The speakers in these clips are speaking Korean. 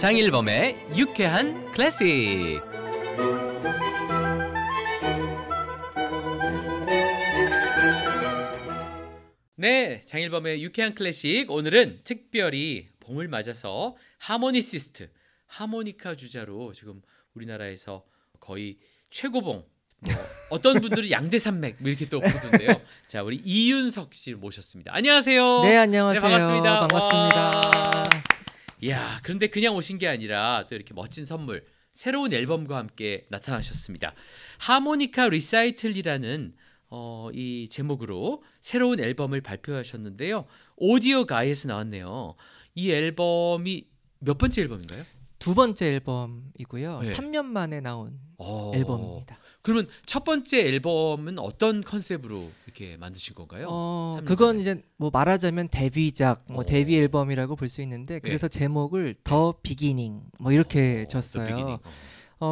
장일범의 유쾌한 클래식. 네, 장일범의 유쾌한 클래식. 오늘은 특별히 봄을 맞아서 하모니시스트, 하모니카 주자로 지금 우리나라에서 거의 최고봉, 어떤 분들은 양대산맥 이렇게 또 부르던데요. 자, 우리 이윤석 씨 모셨습니다. 안녕하세요. 네, 안녕하세요. 네, 반갑습니다. 반갑습니다. 이야, 그런데 그냥 오신 게 아니라 또 이렇게 멋진 선물, 새로운 앨범과 함께 나타나셨습니다. 하모니카 리사이틀이라는 이 제목으로 새로운 앨범을 발표하셨는데요. 오디오 가이에서 나왔네요. 이 앨범이 몇 번째 앨범인가요? 두 번째 앨범이고요. 네. 3년 만에 나온 앨범입니다. 그러면 첫 번째 앨범은 어떤 컨셉으로 이렇게 만드신 건가요? 3년 그건 전에. 이제 뭐 말하자면 데뷔작, 데뷔 앨범이라고 볼 수 있는데 그래서 제목을 더 비기닝 뭐 이렇게 졌어요.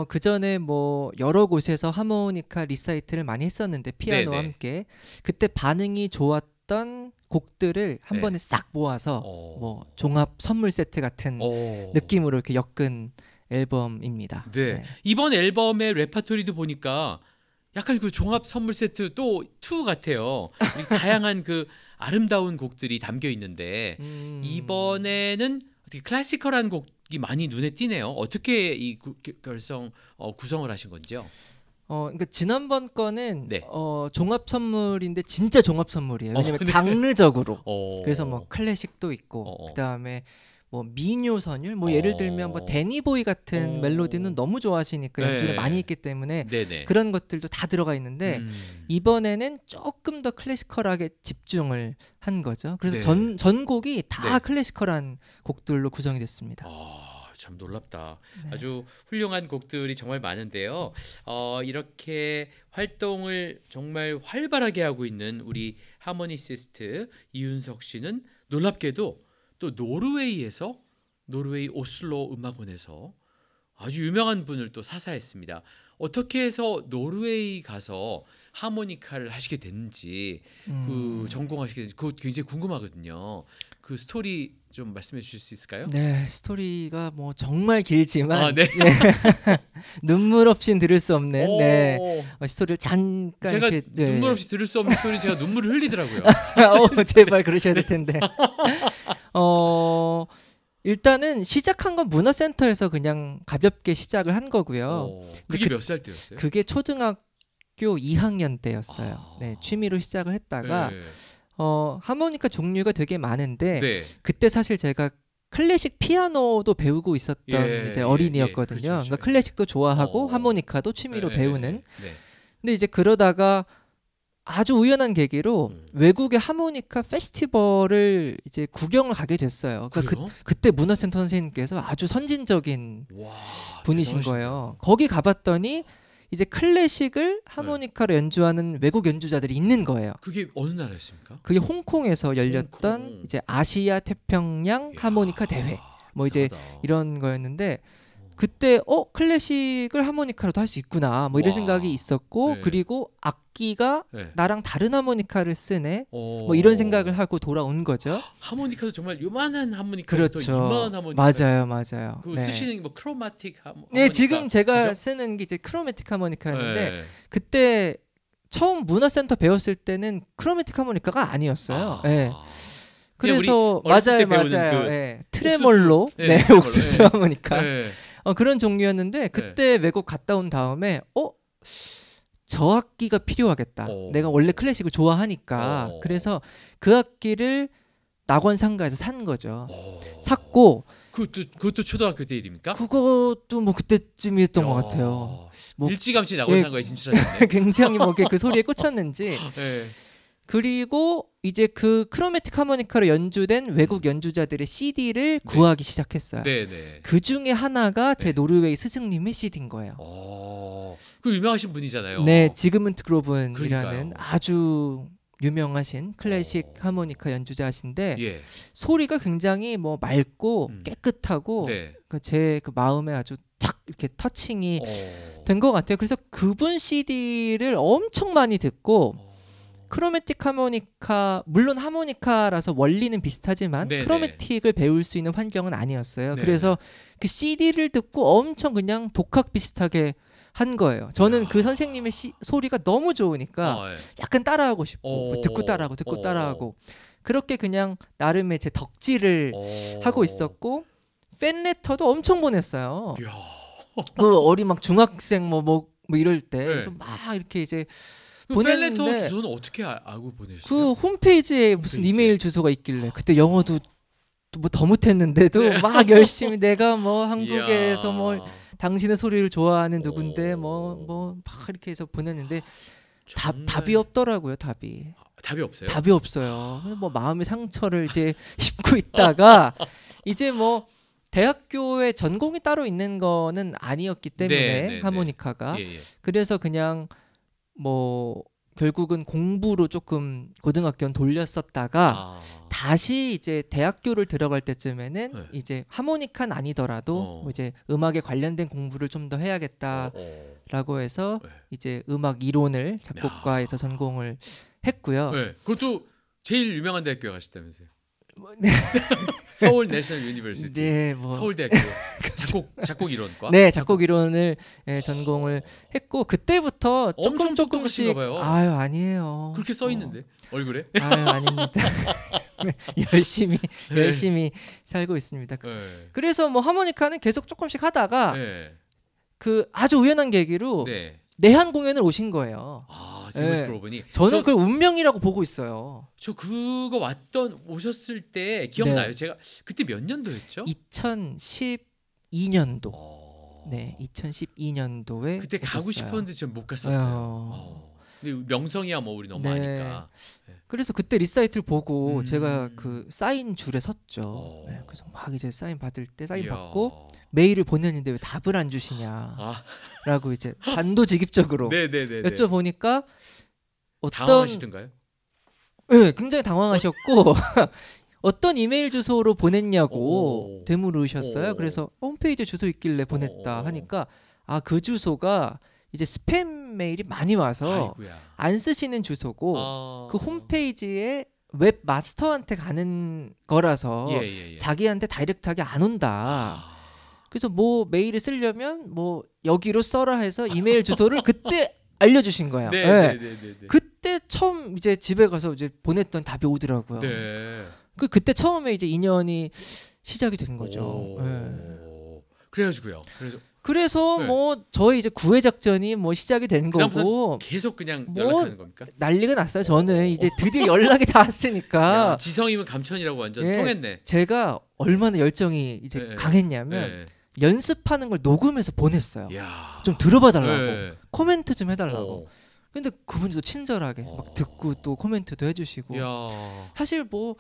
그 전에 뭐 여러 곳에서 하모니카 리사이틀을 많이 했었는데 피아노와 네네. 함께 그때 반응이 좋았던 곡들을 한 네. 번에 싹 모아서 뭐 종합 선물 세트 같은 오. 느낌으로 이렇게 엮은 앨범입니다. 네. 이번 앨범의 레퍼토리도 보니까 약간 그 종합 선물 세트 또 2 같아요. 다양한 그 아름다운 곡들이 담겨 있는데 이번에는 어떻게 클래시컬한 곡이 많이 눈에 띄네요. 어떻게 이 구성을 하신 건지요? 그러니까 지난번 거는 네. 종합 선물인데 진짜 종합 선물이에요. 왜냐면 네. 장르적으로. 어. 그래서 뭐 클래식도 있고 그다음에 뭐 미녀 선율 뭐 예를 들면 뭐 데니보이 같은 멜로디는 너무 좋아하시니까 연주를 많이 했기 때문에 네네. 그런 것들도 다 들어가 있는데 이번에는 조금 더 클래시컬하게 집중을 한 거죠. 그래서 네. 전곡이 다 네. 클래시컬한 곡들로 구성이 됐습니다. 참 놀랍다. 네. 아주 훌륭한 곡들이 정말 많은데요. 이렇게 활동을 정말 활발하게 하고 있는 우리 하모니시스트 이윤석 씨는 놀랍게도 또 노르웨이 오슬로 음악원에서 아주 유명한 분을 또 사사했습니다. 어떻게 해서 노르웨이 가서 하모니카를 하시게 됐는지 그 전공하시게 됐는지 그거 굉장히 궁금하거든요. 그 스토리 좀 말씀해 주실 수 있을까요? 네, 스토리가 뭐 정말 길지만 네. 눈물 없인 들을 수 없는 오. 스토리를 잠깐 제가 이렇게 눈물 없이 들을 수 없는 스토리 제가 눈물을 흘리더라고요. 제발 그러셔야 될 텐데. 일단은 시작한 건 문화센터에서 그냥 가볍게 시작을 한 거고요. 그게 몇 살 때였어요? 그게 초등학교 2학년 때였어요. 네, 취미로 시작을 했다가 네. 하모니카 종류가 되게 많은데 네. 그때 사실 제가 클래식 피아노도 배우고 있었던 이제 어린이였거든요. 그렇죠. 그러니까 클래식도 좋아하고 하모니카도 취미로 배우는. 네. 근데 이제 그러다가 아주 우연한 계기로 외국의 하모니카 페스티벌을 이제 구경을 가게 됐어요. 그러니까 그때 문화센터 선생님께서 아주 선진적인 와, 분이신 대단하시다. 거예요. 거기 가봤더니 이제 클래식을 하모니카로 연주하는 외국 연주자들이 있는 거예요. 그게 어느 나라였습니까? 그게 홍콩에서 열렸던 홍콩. 이제 아시아 태평양 하모니카 대회 뭐 이제 대단하다. 이런 거였는데 그때 클래식을 하모니카로도 할 수 있구나 뭐 이런 와. 생각이 있었고 네. 그리고 악기가 네. 나랑 다른 하모니카를 쓰네 뭐 이런 생각을 하고 돌아온 거죠. 하모니카도 정말 요만한 하모니카부터 그렇죠. 이만한 하모니카. 맞아요. 그 쓰시는 뭐 크로마틱 하모니카. 네, 지금 제가 그죠? 쓰는 게 이제 크로매틱 하모니카였는데 네. 그때 처음 문화센터 배웠을 때는 크로매틱 하모니카가 아니었어요. 네. 그래서 우리 어렸을 때 맞아요. 배우는 그 네. 트레몰로, 옥수수. 네, 트레몰로. 옥수수 하모니카. 네. 그런 종류였는데 그때 외국 갔다 온 다음에 저 악기가 필요하겠다. 내가 원래 클래식을 좋아하니까. 그래서 그 악기를 낙원 상가에서 산 거죠. 샀고 그것도 초등학교 때 일입니까? 그것도 뭐 그때쯤이었던 것 같아요. 뭐 일찌감치 낙원상가에 진출하셨네. 굉장히 뭐 그 소리에 꽂혔는지. 네. 그리고 이제 그 크로매틱 하모니카로 연주된 외국 연주자들의 CD를 구하기 시작했어요. 네네. 그 중에 하나가 제 노르웨이 스승님의 CD인 거예요. 그 유명하신 분이잖아요. 네, 지그문트 그로븐이라는 그러니까요. 아주 유명하신 클래식 하모니카 연주자신데 예. 소리가 굉장히 뭐 맑고 깨끗하고 네. 제 그 마음에 아주 탁 이렇게 터칭이 된 것 같아요. 그래서 그분 CD를 엄청 많이 듣고 크로매틱 하모니카 물론 하모니카라서 원리는 비슷하지만 네네. 크로매틱을 배울 수 있는 환경은 아니었어요. 네네. 그래서 그 CD를 듣고 엄청 그냥 독학 비슷하게 한 거예요. 저는 그 선생님의 소리가 너무 좋으니까 약간 따라하고 싶고 뭐 듣고 따라하고 듣고 따라하고 그렇게 그냥 나름의 제 덕질을 하고 있었고 팬레터도 엄청 보냈어요. 그 어린 막 중학생 뭐 이럴 때 그래서 막 이렇게 이제 보냈는데 팬레터 주소는 어떻게 알고 보내셨어요? 그 홈페이지에 무슨 이메일 주소가 있길래 그때 영어도 뭐 더 못했는데도 막 열심히 내가 뭐 한국에서 뭐 당신의 소리를 좋아하는 누군데 뭐 막 이렇게 해서 보냈는데 답이 없더라고요. 답이 없어요? 답이 없어요. 뭐 마음의 상처를 이제 입고 있다가 이제 뭐 대학교에 전공이 따로 있는 거는 아니었기 때문에 하모니카가 그래서 그냥 뭐 결국은 공부로 조금 고등학교는 돌렸었다가 다시 이제 대학교를 들어갈 때쯤에는 이제 하모니카는 아니더라도 뭐 이제 음악에 관련된 공부를 좀 더 해야겠다라고 해서 이제 음악 이론을 작곡가에서 전공을 했고요. 그것도 제일 유명한 대학교에 가셨다면서요? 서울 내셔널 유니버시티. 네, 뭐 서울대학교 작곡 이론과. 네, 작곡 이론을 전공을 했고 그때부터 조금씩 아유 아니에요. 그렇게 써 있는데 얼굴에? 아유 아닙니다. 열심히 살고 있습니다. 그래서 뭐 하모니카는 계속 조금씩 하다가 그 아주 우연한 계기로 내한 공연을 오신 거예요. 지금 그러고 보니 저는 그걸 운명이라고 보고 있어요. 저 그거 오셨을 때 기억나요? 제가 그때 몇 년도였죠? 2012년도. 네, 2012년도에 그때 가고 싶었는데 전 못 갔었어요. 근데 명성이야 뭐 우리 너무 아니까. 그래서 그때 리사이트를 보고 제가 그 사인 줄에 섰죠. 그래서 막 이제 사인 받을 때 사인 받고 메일을 보냈는데 왜 답을 안 주시냐라고 이제 단도직입적으로 여쭤보니까 당황하시던가요? 네, 굉장히 당황하셨고 어떤 이메일 주소로 보냈냐고 되물으셨어요. 그래서 홈페이지 주소 있길래 보냈다 하니까 그 주소가 이제 스팸 메일이 많이 와서 안 쓰시는 주소고 그 홈페이지에 웹 마스터한테 가는 거라서 자기한테 다이렉트하게 안 온다. 그래서 뭐 메일을 쓰려면 뭐 여기로 써라 해서 이메일 주소를 그때 알려주신 거예요. 그때 처음 이제 집에 가서 이제 보냈던 답이 오더라고요. 그때 처음에 이제 인연이 시작이 된 거죠. 그래가지고요. 그래서 뭐 저희 이제 구애 작전이 뭐 시작이 된 거고 계속 그냥 연락하는 겁니까? 난리가 났어요. 저는 이제 드디어 연락이 닿았으니까. 지성이면 감천이라고 완전 통했네. 제가 얼마나 열정이 이제 강했냐면 연습하는 걸 녹음해서 보냈어요. 좀 들어봐 달라고. 코멘트 좀 해달라고. 근데 그분도 친절하게 막 듣고 또 코멘트도 해주시고. 사실 뭐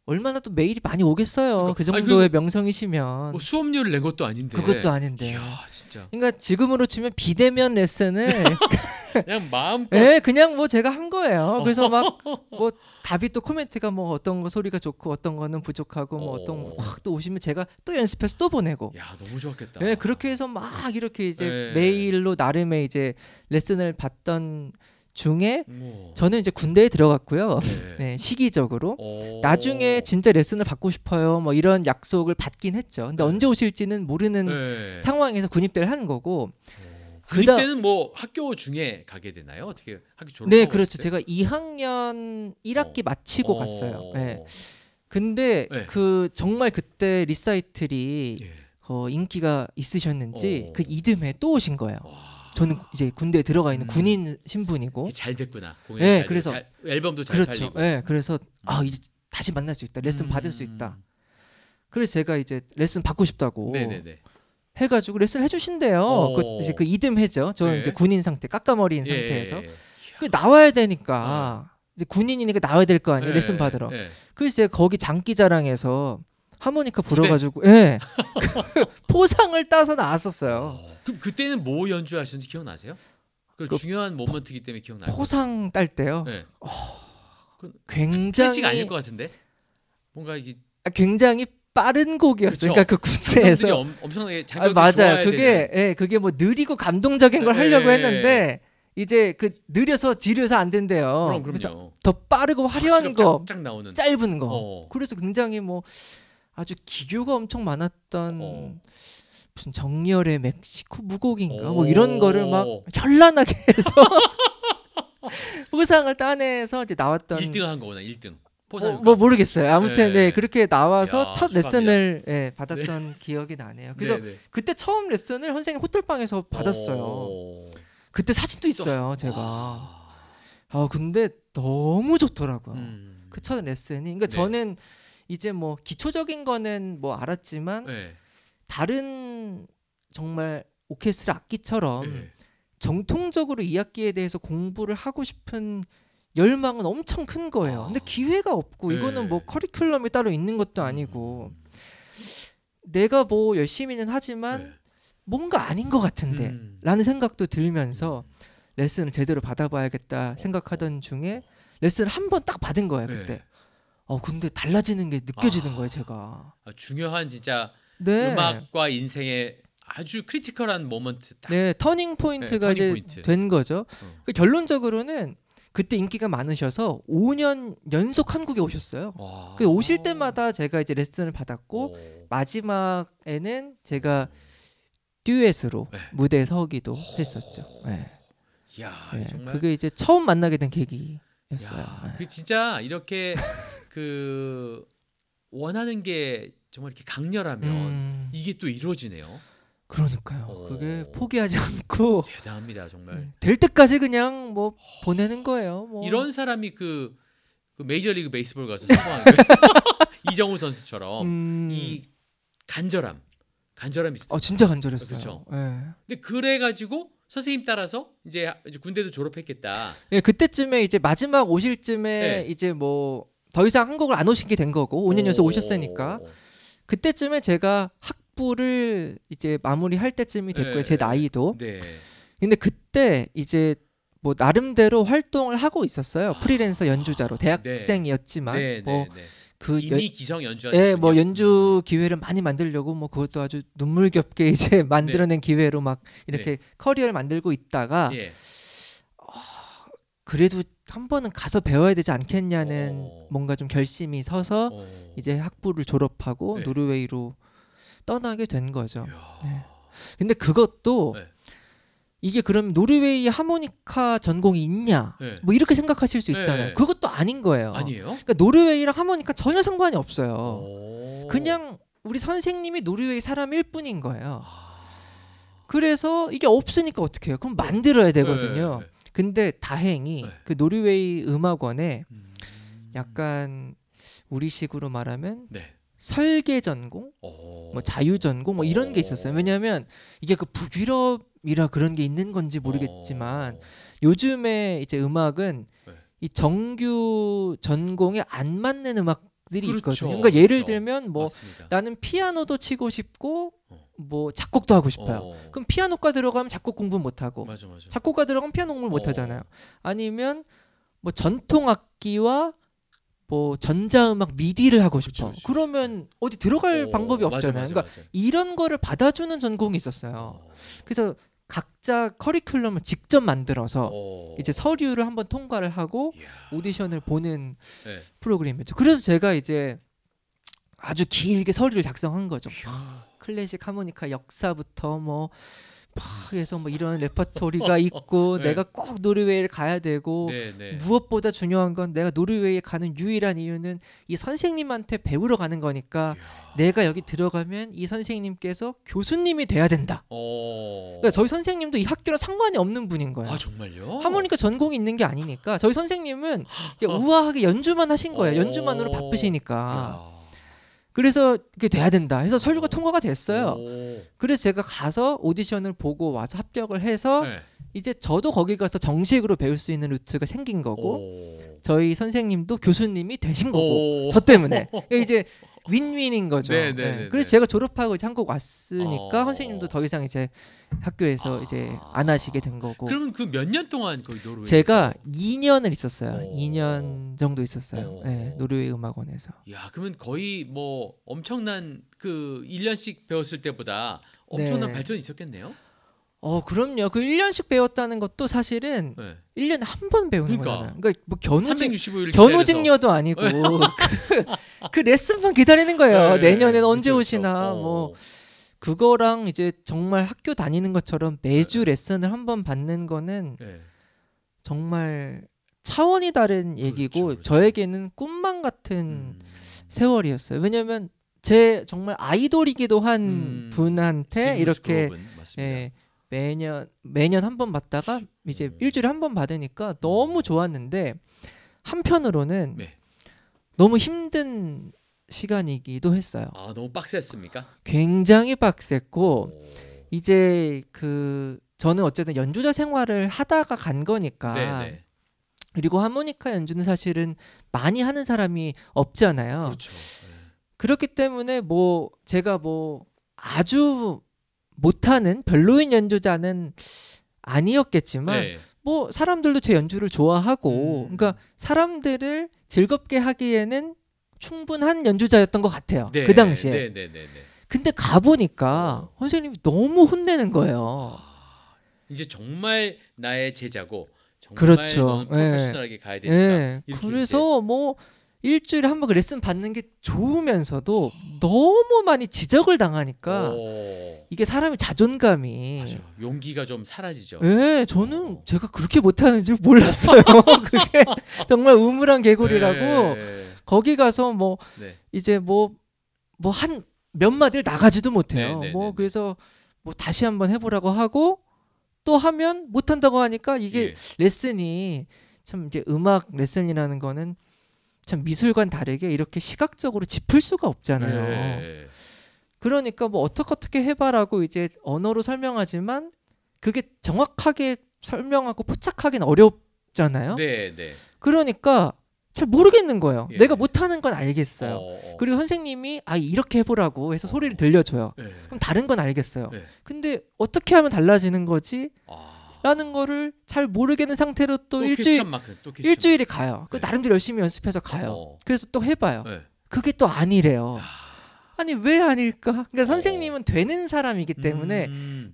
얼마나 또 메일이 많이 오겠어요. 그러니까, 그 정도의 명성이시면. 뭐 수업료를 낸 것도 아닌데. 그것도 아닌데. 이야, 진짜. 그러니까 지금으로 치면 비대면 레슨을 그냥 마음껏. 네, 그냥 뭐 제가 한 거예요. 그래서 막 뭐 답이 또 코멘트가 뭐 어떤 거 소리가 좋고 어떤 거는 부족하고 뭐 어떤 거 확 또 오시면 제가 또 연습해서 또 보내고. 야, 너무 좋았겠다. 네, 그렇게 해서 막 이렇게 이제 메일로 나름의 이제 레슨을 받던 중에 저는 이제 군대에 들어갔고요. 시기적으로 나중에 진짜 레슨을 받고 싶어요. 뭐 이런 약속을 받긴 했죠. 근데 언제 오실지는 모르는 상황에서 군입대를 한 거고. 군입대는 뭐 학교 중에 가게 되나요? 어떻게 학교 졸업? 네, 그렇죠. 제가 2학년 1학기 마치고 갔어요. 근데 그 정말 그때 리사이틀이 인기가 있으셨는지 그 이듬해 또 오신 거예요. 저는 이제 군대에 들어가 있는 군인 신분이고 잘 됐구나. 네, 그래서 앨범도 잘 팔리고. 네, 그래서 이제 다시 만날 수 있다. 레슨 받을 수 있다. 그래서 제가 이제 레슨 받고 싶다고 해가지고 레슨 해주신대요. 이제 그 이듬해죠. 저는 이제 군인 상태, 깎아머리인 상태에서 그 나와야 되니까 이제 군인이니까 나와야 될 거 아니에요. 레슨 받으러. 그래서 제가 거기 장기자랑에서 하모니카 불어가지고 포상을 따서 나왔었어요. 그럼 그때는 뭐 연주하셨는지 기억나세요? 그 중요한 모먼트이기 때문에 기억나요. 포상 딸 때요. 굉장히 클래식 아닐 것 같은데 뭔가 이게 굉장히 빠른 곡이었어요. 그러니까 그 군대에서 엄청나게 장벽이 맞아요. 그게 뭐 느리고 감동적인 걸 하려고 했는데 이제 그 느려서 지려서 안 된대요. 그럼요. 더 빠르고 화려한 거, 쫙쫙 나오는 짧은 거. 그래서 굉장히 뭐 아주 기교가 엄청 많았던 무슨 정열의 멕시코 무곡인가 뭐 이런 거를 막 현란하게 해서 포상을 따내서 이제 나왔던 1등 한 거구나. 1등. 뭐 모르겠어요. 아무튼 네. 네, 그렇게 나와서 야, 첫 레슨을 받았던 기억이 나네요. 그래서 그때 처음 레슨을 선생님 호텔방에서 받았어요. 그때 사진도 있어요. 제가. 근데 너무 좋더라고요. 그 첫 레슨이. 그러니까 저는 이제 뭐 기초적인 거는 뭐 알았지만 다른 정말 오케스트라 악기처럼 정통적으로 이 악기에 대해서 공부를 하고 싶은 열망은 엄청 큰 거예요. 근데 기회가 없고 이거는 뭐 커리큘럼이 따로 있는 것도 아니고 내가 뭐 열심히는 하지만 뭔가 아닌 것 같은데 라는 생각도 들면서 레슨을 제대로 받아봐야겠다 생각하던 중에 레슨을 한 번 딱 받은 거예요. 그때. 근데 달라지는 게 느껴지는 거예요. 제가. 중요한 진짜 음악과 인생의 아주 크리티컬한 모먼트. 네, 터닝 포인트가 터닝 이제 포인트. 된 거죠. 결론적으로는 그때 인기가 많으셔서 5년 연속 한국에 오셨어요. 그 오실 때마다 제가 이제 레슨을 받았고 마지막에는 제가 듀엣으로 무대에 서기도 했었죠. 야, 정말 그게 이제 처음 만나게 된 계기였어요. 그 진짜 이렇게 그 원하는 게 정말 이렇게 강렬하면 이게 또 이루어지네요. 그러니까요. 그게 포기하지 않고 대단합니다, 정말. 될 때까지 그냥 뭐 보내는 거예요. 뭐. 이런 사람이 그 메이저리그 베이스볼 가서 성공한 게 이정우 선수처럼 이 간절함이 있어요. 진짜 간절했어요. 그렇죠. 근데 그래 가지고 선생님 따라서 이제 군대도 졸업했겠다. 그때쯤에 이제 마지막 오실 쯤에 이제 뭐 더 이상 한국을 안 오시게 된 거고 5년 연속 오셨으니까 그때쯤에 제가 학부를 이제 마무리할 때쯤이 됐고요. 제 나이도. 근데 그때 이제 뭐 나름대로 활동을 하고 있었어요. 프리랜서 연주자로 대학생이었지만 그 이미 기성 연주자. 뭐 연주 기회를 많이 만들려고 뭐 그것도 아주 눈물겹게 이제 만들어낸 기회로 막 이렇게 커리어를 만들고 있다가 그래도 한 번은 가서 배워야 되지 않겠냐는 뭔가 좀 결심이 서서 이제 학부를 졸업하고 노르웨이로 떠나게 된 거죠. 근데 그것도 이게 그럼 노르웨이 하모니카 전공이 있냐 뭐 이렇게 생각하실 수 있잖아요. 그것도 아닌 거예요. 아니에요? 그러니까 노르웨이랑 하모니카 전혀 상관이 없어요. 그냥 우리 선생님이 노르웨이 사람일 뿐인 거예요. 그래서 이게 없으니까 어떻게 해요? 그럼 만들어야 되거든요. 근데 다행히 그 노르웨이 음악원에 약간 우리식으로 말하면 설계 전공, 뭐 자유 전공 뭐 이런 게 있었어요. 왜냐하면 이게 그 북유럽이라 그런 게 있는 건지 모르겠지만 요즘에 이제 음악은 이 정규 전공에 안 맞는 음악들이 있거든요. 그러니까 예를 들면 뭐 맞습니다. 나는 피아노도 치고 싶고 뭐 작곡도 하고 싶어요. 그럼 피아노과 들어가면 작곡 공부 못 하고 작곡과 들어가면 피아노 공부 못 하잖아요. 아니면 뭐 전통 악기와 뭐 전자음악 미디를 하고 싶어. 그러면 어디 들어갈 방법이 없잖아요. 그러니까 이런 거를 받아주는 전공이 있었어요. 그래서 각자 커리큘럼을 직접 만들어서 이제 서류를 한번 통과를 하고 오디션을 보는 프로그램이었죠. 그래서 제가 이제 아주 길게 서류를 작성한 거죠. 클래식 하모니카 역사부터 뭐 해서 뭐 이런 레퍼토리가 있고 내가 꼭 노르웨이를 가야 되고 무엇보다 중요한 건 내가 노르웨이에 가는 유일한 이유는 이 선생님한테 배우러 가는 거니까 내가 여기 들어가면 이 선생님께서 교수님이 돼야 된다. 그러니까 저희 선생님도 이 학교랑 상관이 없는 분인 거예요. 정말요? 하모니카 전공이 있는 게 아니니까 저희 선생님은 우아하게 연주만 하신 거예요. 연주만으로 바쁘시니까. 그래서 그게 돼야 된다 해서 서류가 통과가 됐어요. 그래서 제가 가서 오디션을 보고 와서 합격을 해서 이제 저도 거기 가서 정식으로 배울 수 있는 루트가 생긴 거고 저희 선생님도 교수님이 되신 거고 저 때문에 이제 윈윈인 거죠. 그래서 제가 졸업하고 이제 한국 왔으니까 선생님도 더 이상 이제 학교에서 이제 안 하시게 된 거고. 그러면 그 몇 년 동안 거기 노르웨이? 제가 2년을 있었어요. 2년 정도 있었어요. 노르웨이 음악원에서. 야, 그러면 거의 뭐 엄청난 그 1년씩 배웠을 때보다 엄청난 발전이 있었겠네요. 그럼요. 그 1년씩 배웠다는 것도 사실은 네. 1년에 한 번 배우는 거잖아요. 그러니까 뭐 견우직녀도 아니고 그 레슨만 기다리는 거예요. 네, 내년에는 언제 그렇죠. 오시나 뭐 그거랑 이제 정말 학교 다니는 것처럼 매주 레슨을 한 번 받는 거는 정말 차원이 다른 얘기고 그렇죠. 저에게는 꿈만 같은 세월이었어요. 왜냐면 제 정말 아이돌이기도 한 분한테 이렇게 매년 한 번 받다가 이제 일주일에 한 번 받으니까 너무 좋았는데 한편으로는 너무 힘든 시간이기도 했어요. 아, 너무 빡셌습니까? 굉장히 빡셌고 이제 저는 어쨌든 연주자 생활을 하다가 간 거니까 그리고 하모니카 연주는 사실은 많이 하는 사람이 없잖아요. 그렇죠. 그렇기 때문에 뭐 제가 뭐 아주 못하는 별로인 연주자는 아니었겠지만 뭐 사람들도 제 연주를 좋아하고 그러니까 사람들을 즐겁게 하기에는 충분한 연주자였던 것 같아요. 그 당시에. 근데 가보니까 선생님이 너무 혼내는 거예요. 이제 정말 나의 제자고 정말 그렇죠. 프로페셔널하게 가야 되니까. 그래서 뭐 일주일에 한 번 레슨 받는 게 좋으면서도 너무 많이 지적을 당하니까 이게 사람의 자존감이 용기가 좀 사라지죠. 저는 제가 그렇게 못하는 줄 몰랐어요. 그게 정말 우물한 개구리라고. 거기 가서 뭐 이제 뭐 한 몇 마디를 나가지도 못해요. 그래서 뭐 다시 한번 해보라고 하고 또 하면 못한다고 하니까 이게 레슨이 참 이제 음악 레슨이라는 거는 참 미술과는 다르게 이렇게 시각적으로 짚을 수가 없잖아요. 그러니까 뭐 어떻게 해봐라고 이제 언어로 설명하지만 그게 정확하게 설명하고 포착하기는 어렵잖아요. 그러니까 잘 모르겠는 거예요. 내가 못하는 건 알겠어요. 그리고 선생님이 이렇게 해보라고 해서 소리를 들려줘요. 그럼 다른 건 알겠어요. 근데 어떻게 하면 달라지는 거지? 라는 거를 잘 모르겠는 상태로 또 일주일이 가요. 나름대로 열심히 연습해서 가요. 그래서 또 해봐요. 그게 또 아니래요. 아니 왜 아닐까? 그러니까 선생님은 되는 사람이기 때문에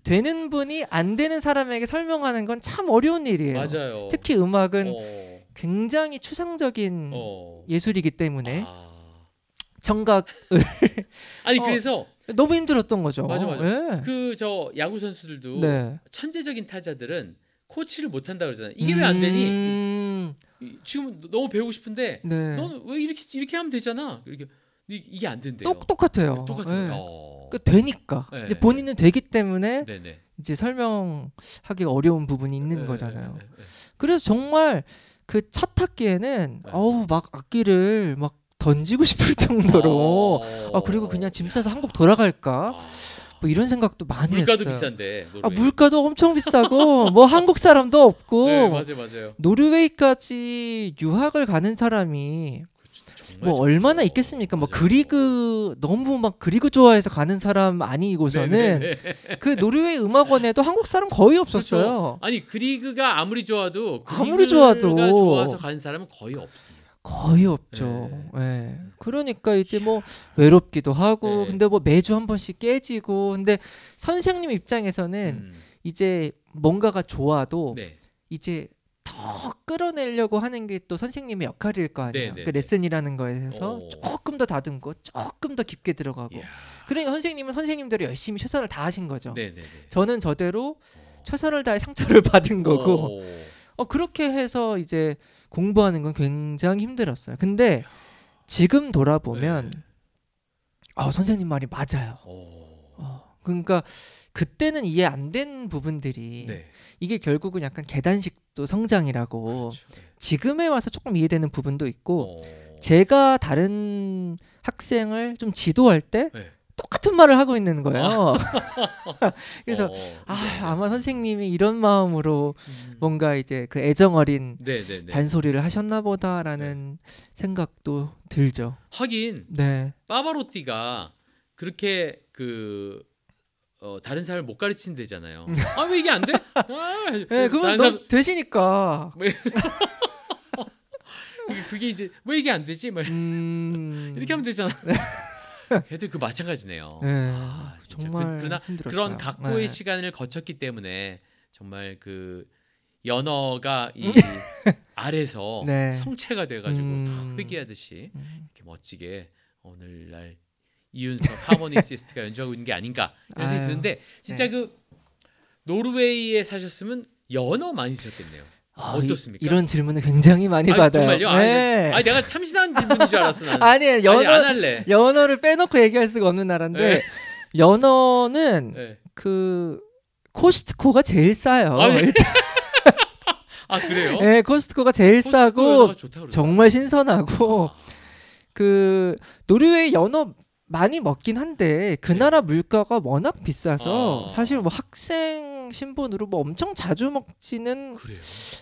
되는 분이 안 되는 사람에게 설명하는 건 참 어려운 일이에요. 맞아요. 특히 음악은 굉장히 추상적인 예술이기 때문에 청각을 그래서 너무 힘들었던 거죠. 맞아. 그 저 야구 선수들도 천재적인 타자들은 코치를 못 한다 그러잖아요. 이게 왜 안 되니? 지금 너무 배우고 싶은데 너는 왜 이렇게 하면 되잖아. 이게 안 된대요. 똑같아요. 그러니까 되니까 이제 본인은 되기 때문에 이제 설명하기 어려운 부분이 있는 거잖아요. 그래서 정말 그 첫 학기에는 막 악기를 막 던지고 싶을 정도로 그리고 그냥 짐 싸서 한국 돌아갈까 뭐 이런 생각도 많이 물가도 했어요. 비싼데 물가도 엄청 비싸고 뭐 한국 사람도 없고 맞아요. 노르웨이까지 유학을 가는 사람이 뭐 얼마나 있겠습니까? 뭐 그리그 너무 막 그리그 좋아해서 가는 사람 아니고서는 그 노르웨이 음악원에도 한국 사람 거의 없었어요. 아니 그리그가 아무리 좋아도 좋아서 가는 사람은 거의 없습니다. 거의 없죠. 그러니까 이제 뭐 외롭기도 하고 근데 뭐 매주 한 번씩 깨지고 근데 선생님 입장에서는 이제 뭔가가 좋아도 이제 더 끌어내려고 하는 게 또 선생님의 역할일 거 아니에요. 그 레슨이라는 거에서 조금 더 다듬고 조금 더 깊게 들어가고. 그러니까 선생님은 선생님대로 열심히 최선을 다하신 거죠. 저는 저대로 최선을 다해 상처를 받은 거고. 그렇게 해서 이제 공부하는 건 굉장히 힘들었어요. 근데 지금 돌아보면 선생님 말이 맞아요. 그러니까 그때는 이해 안 된 부분들이 이게 결국은 약간 계단식도 성장이라고 지금에 와서 조금 이해되는 부분도 있고 제가 다른 학생을 좀 지도할 때 똑같은 말을 하고 있는 거예요. 그래서 아마 선생님이 이런 마음으로 뭔가 이제 그 애정어린 잔소리를 하셨나 보다라는 생각도 들죠. 하긴 파바로티가 그렇게 다른 사람을 못 가르친대잖아요. 왜 이게 안 돼? 그건 너 되시니까. 그게 이제 왜 이게 안 되지? 이렇게 하면 되잖아. 걔도 그 마찬가지네요. 네, 진짜. 정말 그러나 힘들었어요. 그런 각고의 시간을 거쳤기 때문에 정말 그 연어가 이 알에서 네. 성체가 돼가지고 탁 회귀하듯이 이렇게 멋지게 오늘날 이윤석 하모니시스트가 연주하고 있는 게 아닌가 이런 생각이 드는데 진짜 그 노르웨이에 사셨으면 연어 많이 드셨겠네요. 어떻습니까? 이런 질문을 굉장히 많이 받아요. 정말요? 네. 내가 참신한 질문인 줄 알았어. 나는. 아니에요. 안 할래. 연어를 빼놓고 얘기할 수가 없는 나라인데 네. 연어는 네. 그 코스트코가 제일 싸요. 그래요? 네, 코스트코가 제일 싸고 정말 신선하고 아. 그 노르웨이 연어 많이 먹긴 한데 그 나라 물가가 워낙 비싸서 사실 뭐 학생 신분으로 뭐 엄청 자주 먹지는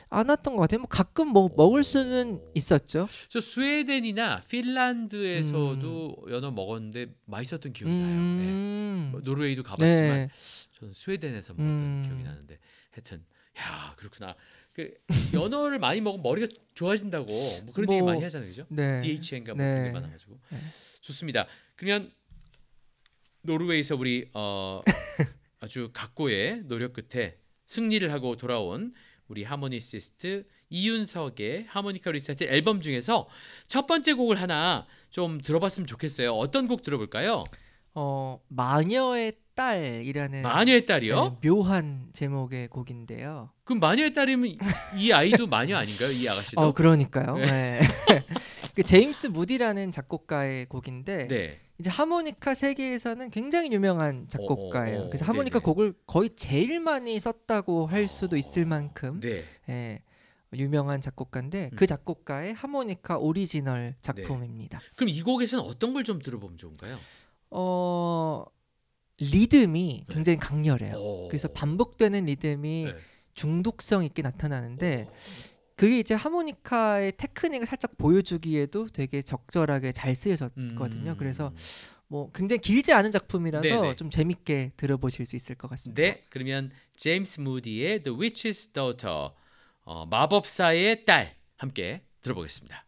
않았던 것 같아요. 뭐 가끔 뭐 먹을 수는 있었죠. 저 스웨덴이나 핀란드에서도 연어 먹었는데 맛있었던 기억이 나요. 네. 노르웨이도 가봤지만 저는 스웨덴에서 먹었던 기억이 나는데 하여튼 야 그렇구나. 그 연어를 많이 먹으면 머리가 좋아진다고 뭐 그런 얘기 많이 하잖아요, 그죠? DHA인가 뭐 그런 게 많아가지고 좋습니다. 그러면 노르웨이에서 우리 아주 각고의 노력 끝에 승리를 하고 돌아온 우리 하모니시스트 이윤석의 하모니카 리사이틀 앨범 중에서 첫 번째 곡을 하나 좀 들어봤으면 좋겠어요. 어떤 곡 들어볼까요? 마녀의 딸이라는 마녀의 딸이요? 네, 묘한 제목의 곡인데요. 그럼 마녀의 딸이면 이 아이도 마녀 아닌가요? 이 아가씨도? 그러니까요. 네. 그 제임스 무디라는 작곡가의 곡인데 네. 이제 하모니카 세계에서는 굉장히 유명한 작곡가예요. 그래서 하모니카 곡을 거의 제일 많이 썼다고 할 수도 있을 만큼 유명한 작곡가인데 그 작곡가의 하모니카 오리지널 작품입니다. 그럼 이 곡에서는 어떤 걸 좀 들어보면 좋은가요? 리듬이 굉장히 강렬해요. 그래서 반복되는 리듬이 중독성 있게 나타나는데 그게 이제 하모니카의 테크닉을 살짝 보여주기에도 되게 적절하게 잘 쓰여졌거든요. 그래서 뭐 굉장히 길지 않은 작품이라서 좀 재밌게 들어보실 수 있을 것 같습니다. 네, 그러면 제임스 무디의 The Witch's Daughter, 마법사의 딸 함께 들어보겠습니다.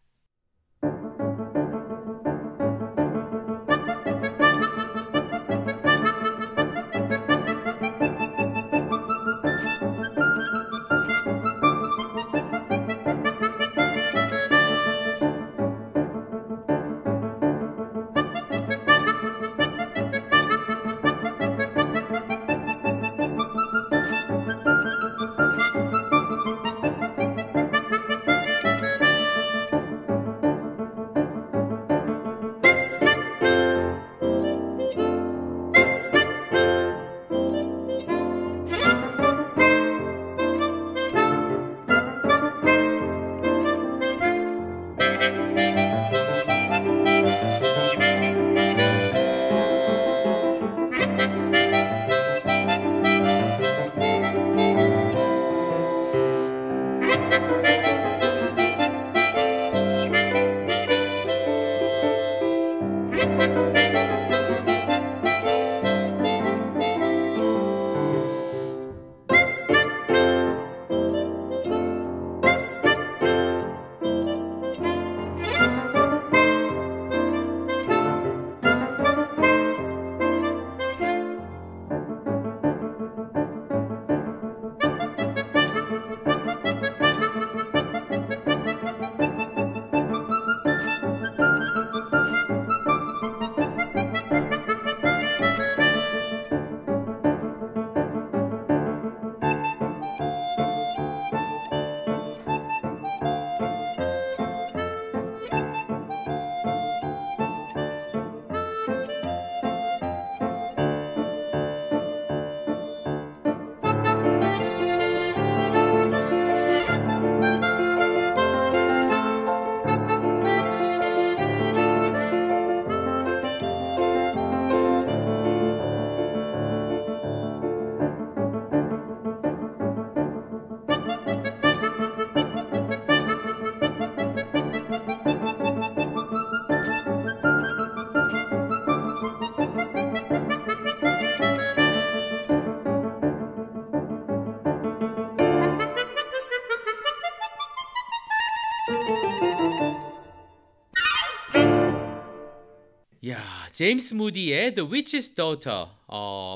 제임스 무디의 The Witch's Daughter,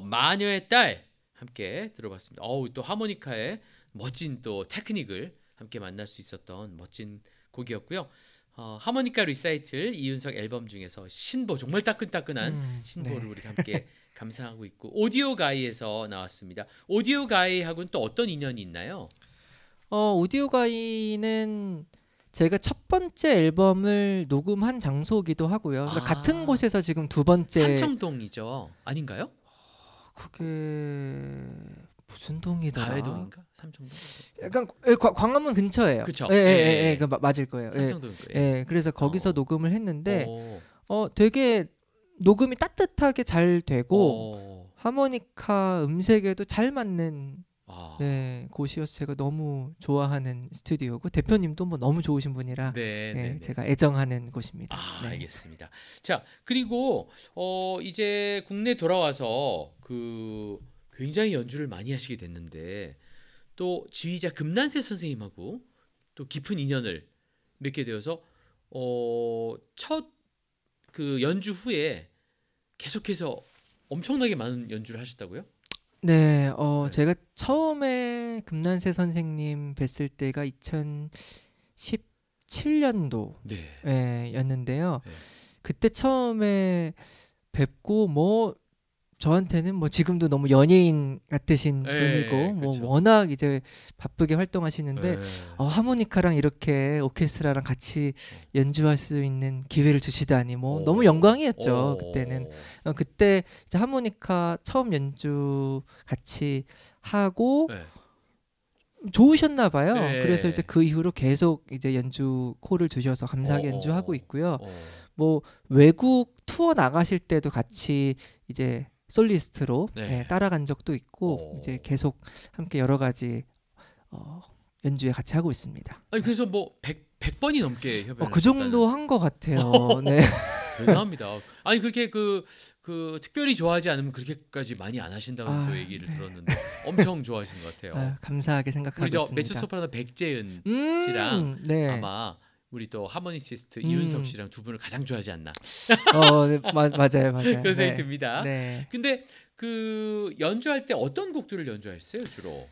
마녀의 딸 함께 들어봤습니다. 또 하모니카의 멋진 또 테크닉을 함께 만날 수 있었던 멋진 곡이었고요. 하모니카 리사이틀 이윤석 앨범 중에서 신보, 정말 따끈따끈한 신보를 네. 우리가 함께 감상하고 있고, 오디오 가이에서 나왔습니다. 오디오 가이하고는 또 어떤 인연이 있나요? 오디오 가이는 제가 첫 번째 앨범을 녹음한 장소이기도 하고요. 그러니까 같은 곳에서 지금 두 번째. 삼청동이죠. 아닌가요? 그게 무슨 동이더라? 가회동인가? 삼청동. 약간 광화문 근처예요. 그렇죠. 예, 맞을 거예요. 삼청동. 예, 그래서 거기서 녹음을 했는데 되게 녹음이 따뜻하게 잘 되고 하모니카 음색에도 잘 맞는 곳이어서 제가 너무 좋아하는 스튜디오고, 대표님도 뭐 너무 좋으신 분이라 제가 애정하는 곳입니다. 네. 알겠습니다. 자, 그리고 이제 국내 돌아와서 굉장히 연주를 많이 하시게 됐는데, 또 지휘자 금난세 선생님하고 또 깊은 인연을 맺게 되어서 첫 그 연주 후에 계속해서 엄청나게 많은 연주를 하셨다고요? 네, 제가 처음에 금난세 선생님 뵀을 때가 2017년도 였는데요. 그때 처음에 뵙고 뭐 저한테는 뭐 지금도 너무 연예인 같으신 분이고 뭐 그렇죠. 워낙 이제 바쁘게 활동하시는데 하모니카랑 이렇게 오케스트라랑 같이 연주할 수 있는 기회를 주시다니 뭐 너무 영광이었죠. 그때는 그때 이제 하모니카 처음 연주 같이 하고 좋으셨나 봐요. 그래서 이제 그 이후로 계속 이제 연주 콜을 주셔서 감사하게 연주하고 있고요. 뭐 외국 투어 나가실 때도 같이 이제 솔리스트로 따라간 적도 있고 이제 계속 함께 여러 가지 연주에 같이 하고 있습니다. 아니 그래서 뭐 100번이 넘게 협연을 그 정도 한 것 같아요. 네. 대단합니다. 아니 그렇게 그 특별히 좋아하지 않으면 그렇게까지 많이 안 하신다고 또 얘기를 들었는데 엄청 좋아하시는 것 같아요. 감사하게 생각하고 있습니다. 메츠 소프라노 백재은 씨랑 아마 우리 또 하모니시스트 이윤석 씨랑 두 분을 가장 좋아하지 않나. 네, 맞아요. 그런 생각이 듭니다. 네. 근데 그 연주할 때 어떤 곡들을 연주하셨어요 주로?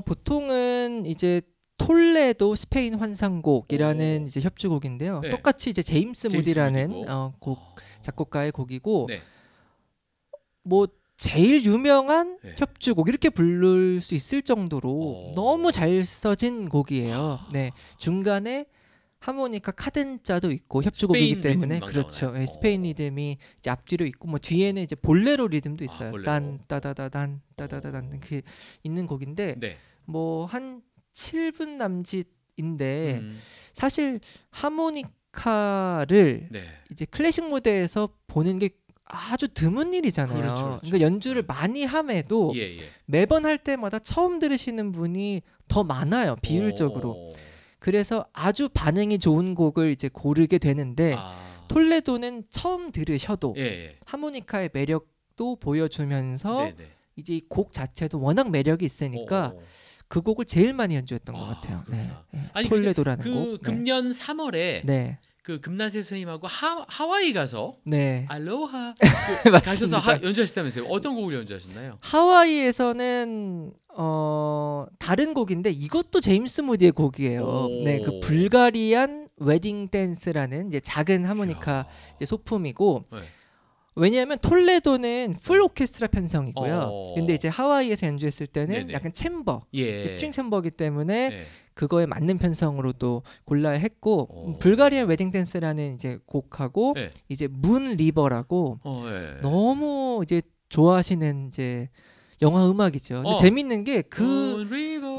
보통은 이제 톨레도 스페인 환상곡이라는 이제 협주곡인데요. 똑같이 이제 제임스 무디라는 작곡가의 곡이고, 뭐 제일 유명한 협주곡 이렇게 부를 수 있을 정도로 너무 잘 써진 곡이에요. 중간에 하모니카 카덴자도 있고 협주곡이기 때문에 그렇죠. 스페인 리듬이 이제 앞뒤로 있고 뭐 뒤에는 이제 볼레로 리듬도 있어요. 딴 따다다단 따다다단 이렇게 있는 곡인데 뭐 한 7분 남짓인데 사실 하모니카를 이제 클래식 무대에서 보는 게 아주 드문 일이잖아요. 그렇죠. 그러니까 연주를 많이 함에도 매번 할 때마다 처음 들으시는 분이 더 많아요. 비율적으로. 그래서 아주 반응이 좋은 곡을 이제 고르게 되는데 톨레도는 처음 들으셔도 하모니카의 매력도 보여주면서 이제 이 곡 자체도 워낙 매력이 있으니까 그 곡을 제일 많이 연주했던 것 같아요. 아니, 톨레도라는 곡. 금년 3월에 그 금난세 선생님하고 하와이 가서 알로하 가셔서 연주하셨다면서요? 어떤 곡을 연주하셨나요? 하와이에서는 다른 곡인데 이것도 제임스 무디의 곡이에요. 그 불가리안 웨딩 댄스라는 이제 작은 하모니카 이제 소품이고, 왜냐하면 톨레도는 풀 오케스트라 편성이고요. 근데 이제 하와이에서 연주했을 때는 약간 챔버, 스트링 챔버이기 때문에 그거에 맞는 편성으로도 골라야 했고, 불가리안 웨딩 댄스라는 이제 곡하고 이제 문 리버라고 너무 이제 좋아하시는 이제 영화 음악이죠. 근데 재밌는 게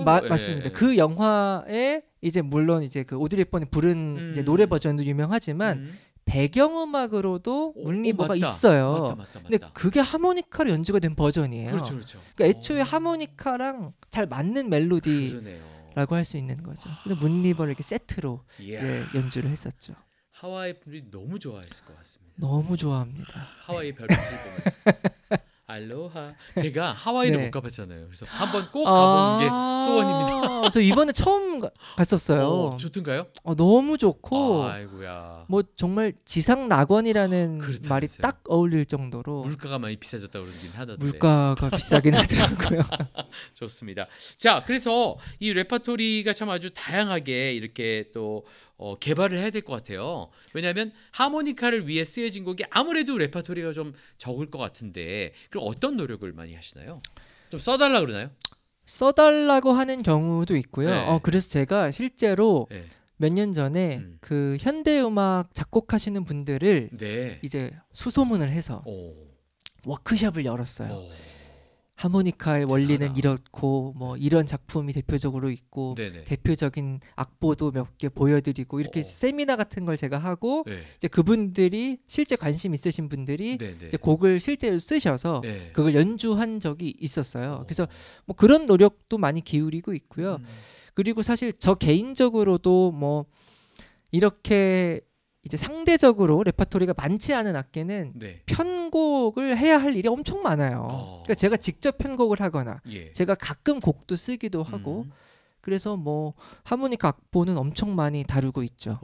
맞습니다. 그 영화에 이제 물론 이제 그 오드리 헵번이 부른 이제 노래 버전도 유명하지만 배경음악으로도 문리버가 있어요. 맞다. 근데 그게 하모니카로 연주가 된 버전이에요. 그렇죠. 그러니까 애초에 하모니카랑 잘 맞는 멜로디라고 할 수 있는 거죠. 그래서 문리버를 이렇게 세트로 연주를 했었죠. 하와이 분들이 너무 좋아했을 것 같습니다. 너무 좋아합니다. 하와이 별빛을 보면서. 알로하. 제가 하와이를 네. 못 가봤잖아요. 그래서 한번 꼭 가보는 게 소원입니다. 저 이번에 처음 갔었어요. 좋던가요? 너무 좋고, 아이고야. 뭐 정말 지상 낙원이라는 그렇다면서요. 말이 딱 어울릴 정도로 물가가 많이 비싸졌다고 그러긴 하던데. 물가가 비싸긴 하더라고요. 좋습니다. 자, 그래서 이 레퍼토리가 참 아주 다양하게 이렇게 또 개발을 해야 될 것 같아요. 왜냐하면 하모니카를 위해 쓰여진 곡이 아무래도 레퍼토리가 좀 적을 것 같은데, 그럼 어떤 노력을 많이 하시나요? 좀 써달라 그러나요? 써달라고 하는 경우도 있고요. 네. 그래서 제가 실제로 네. 몇 년 전에 그 현대음악 작곡하시는 분들을 네. 이제 수소문을 해서 워크숍을 열었어요. 하모니카의 원리는 이렇고 뭐 이런 작품이 대표적으로 있고 네네. 대표적인 악보도 몇 개 보여드리고 이렇게 세미나 같은 걸 제가 하고 네. 이제 그분들이 실제 관심 있으신 분들이 네네. 이제 곡을 실제로 쓰셔서 네. 그걸 연주한 적이 있었어요. 그래서 뭐 그런 노력도 많이 기울이고 있고요. 그리고 사실 저 개인적으로도 뭐 이렇게 이제 상대적으로 레퍼토리가 많지 않은 악기는 네. 편곡을 해야 할 일이 엄청 많아요. 그러니까 제가 직접 편곡을 하거나 예. 제가 가끔 곡도 쓰기도 하고 그래서 뭐 하모니카 악보는 엄청 많이 다루고 있죠.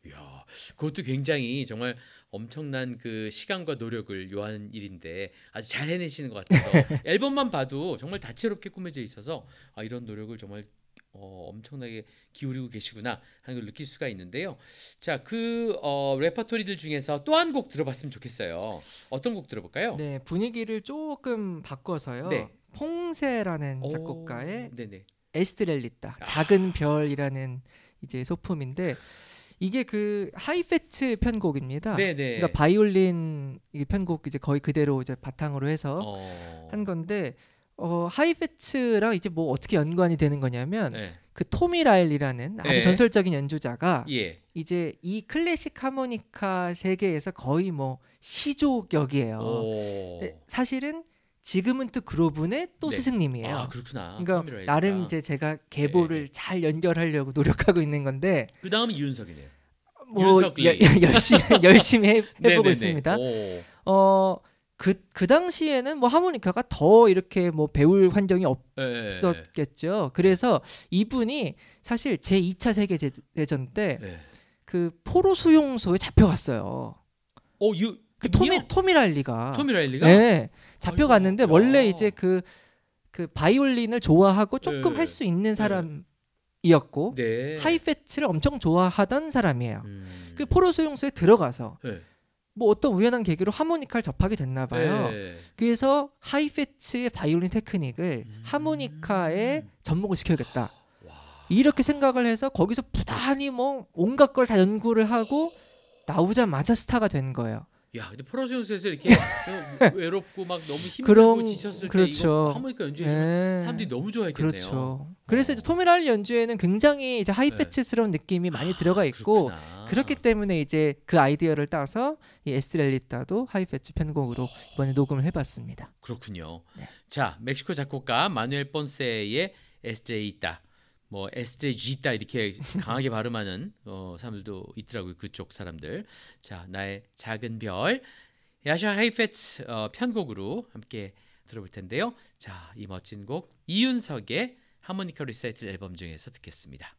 야, 그것도 굉장히 정말 엄청난 그 시간과 노력을 요하는 일인데 아주 잘 해내시는 것 같아서 앨범만 봐도 정말 다채롭게 꾸며져 있어서 이런 노력을 정말 엄청나게 기울이고 계시구나 하는 걸 느낄 수가 있는데요. 자, 그 레퍼토리들 중에서 또 한 곡 들어봤으면 좋겠어요. 어떤 곡 들어볼까요? 네, 분위기를 조금 바꿔서요. 네. 퐁세라는 작곡가의 네네. 에스트렐리타 작은 별이라는 이제 소품인데 이게 그 하이패츠 편곡입니다. 네네. 그러니까 바이올린 이 편곡 이제 거의 그대로 이제 바탕으로 해서 한 건데 하이패츠랑 이제 뭐 어떻게 연관이 되는 거냐면 네. 그 토미 라일리라는 아주 네. 전설적인 연주자가 예. 이제 이 클래식 하모니카 세계에서 거의 뭐 시조격이에요. 근데 사실은 지그문트 그로분의 또 네. 스승님이에요. 그렇구나. 그러니까 나름 이제 제가 계보를 잘 연결하려고 노력하고 있는 건데 그 다음 이윤석이네요. 뭐 열심히 해보고 있습니다. 그 당시에는 뭐 하모니카가 더 이렇게 뭐 배울 환경이 없었겠죠. 그래서 이분이 사실 제 2차 세계 대전 때 그 포로 수용소에 잡혀갔어요. 그 토미 라일리가 네, 잡혀갔는데 원래 이제 그 바이올린을 좋아하고 조금 할 수 있는 사람이었고 하이패츠를 엄청 좋아하던 사람이에요. 그 포로 수용소에 들어가서 뭐 어떤 우연한 계기로 하모니카를 접하게 됐나 봐요. 그래서 하이패츠의 바이올린 테크닉을 하모니카에 접목을 시켜야겠다. 이렇게 생각을 해서 거기서 부단히 뭐 온갖 걸 다 연구를 하고 나오자마자 스타가 된 거예요. 야, 근데 포로수용소에서 이렇게 외롭고 막 너무 힘들고 지쳤을 때 이거 하모니카 연주해주면 사람들이 너무 좋아했겠네요. 그렇죠. 그래서 이제 토미 라일리 연주에는 굉장히 이제 하이패츠스러운 느낌이 많이 들어가 있고 그렇기 때문에 이제 그 아이디어를 따서 이 에스트렐리타도 하이패츠 편곡으로 이번에 녹음을 해봤습니다. 그렇군요. 네. 자, 멕시코 작곡가 마누엘 본세의 에스트레이타, 뭐 에스트레지타 이렇게 강하게 발음하는 사람들도 있더라고요. 그쪽 사람들. 자, 나의 작은 별, 야샤 하이패츠 편곡으로 함께 들어볼 텐데요. 자, 이 멋진 곡 이윤석의 하모니카 리사이틀 앨범 중에서 듣겠습니다.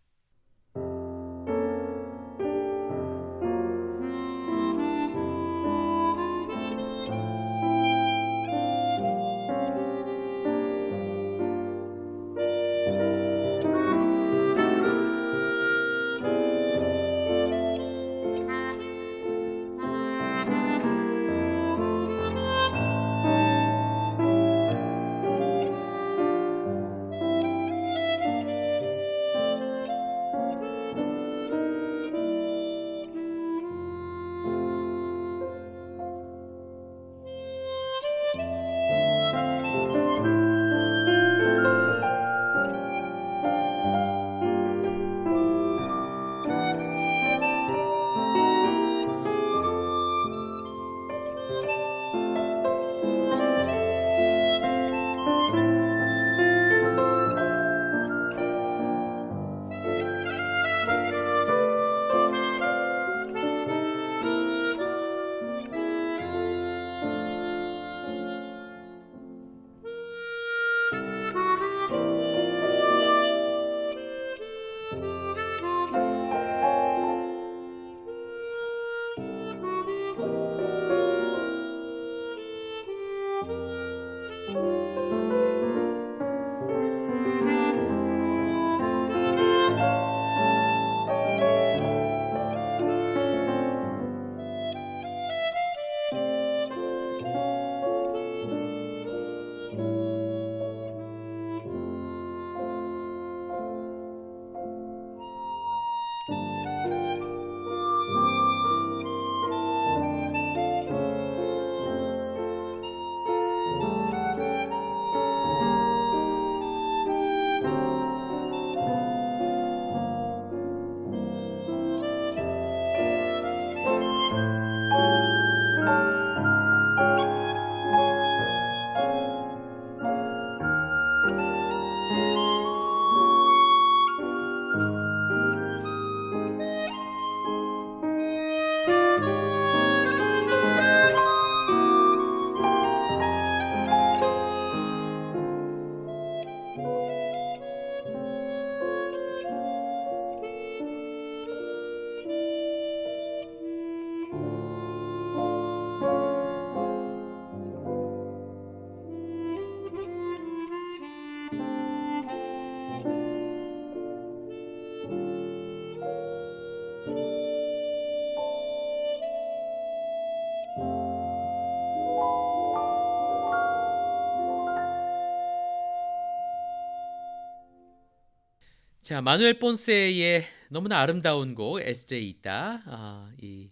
자, 마누엘 본세의 너무나 아름다운 곡 SJ 있다. 이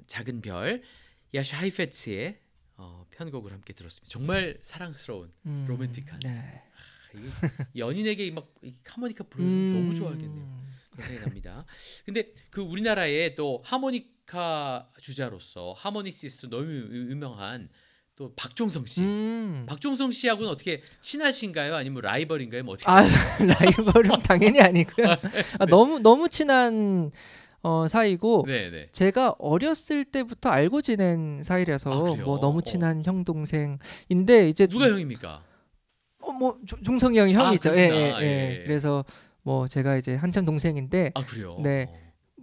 작은 별 야슈 하이페츠의 편곡을 함께 들었습니다. 정말 사랑스러운 로맨틱한. 네. 연인에게 막 하모니카 불러주면 너무 좋아하겠네요. 그런 생각이 납니다. 근데 그 우리나라에 또 하모니카 주자로서 하모니시스트 너무 유명한 또 박종성 씨. 박종성 씨하고는 어떻게 친하신가요? 아니면 라이벌인가요? 뭐 어떻게? 라이벌은 당연히 아니고요. 너무 친한 사이고 네네. 제가 어렸을 때부터 알고 지낸 사이라서 뭐 너무 친한 형 동생인데 이제 누가 형입니까? 뭐 종성이 형이 형이죠. 예. 그래서 뭐 제가 이제 한참 동생인데. 그래요? 네.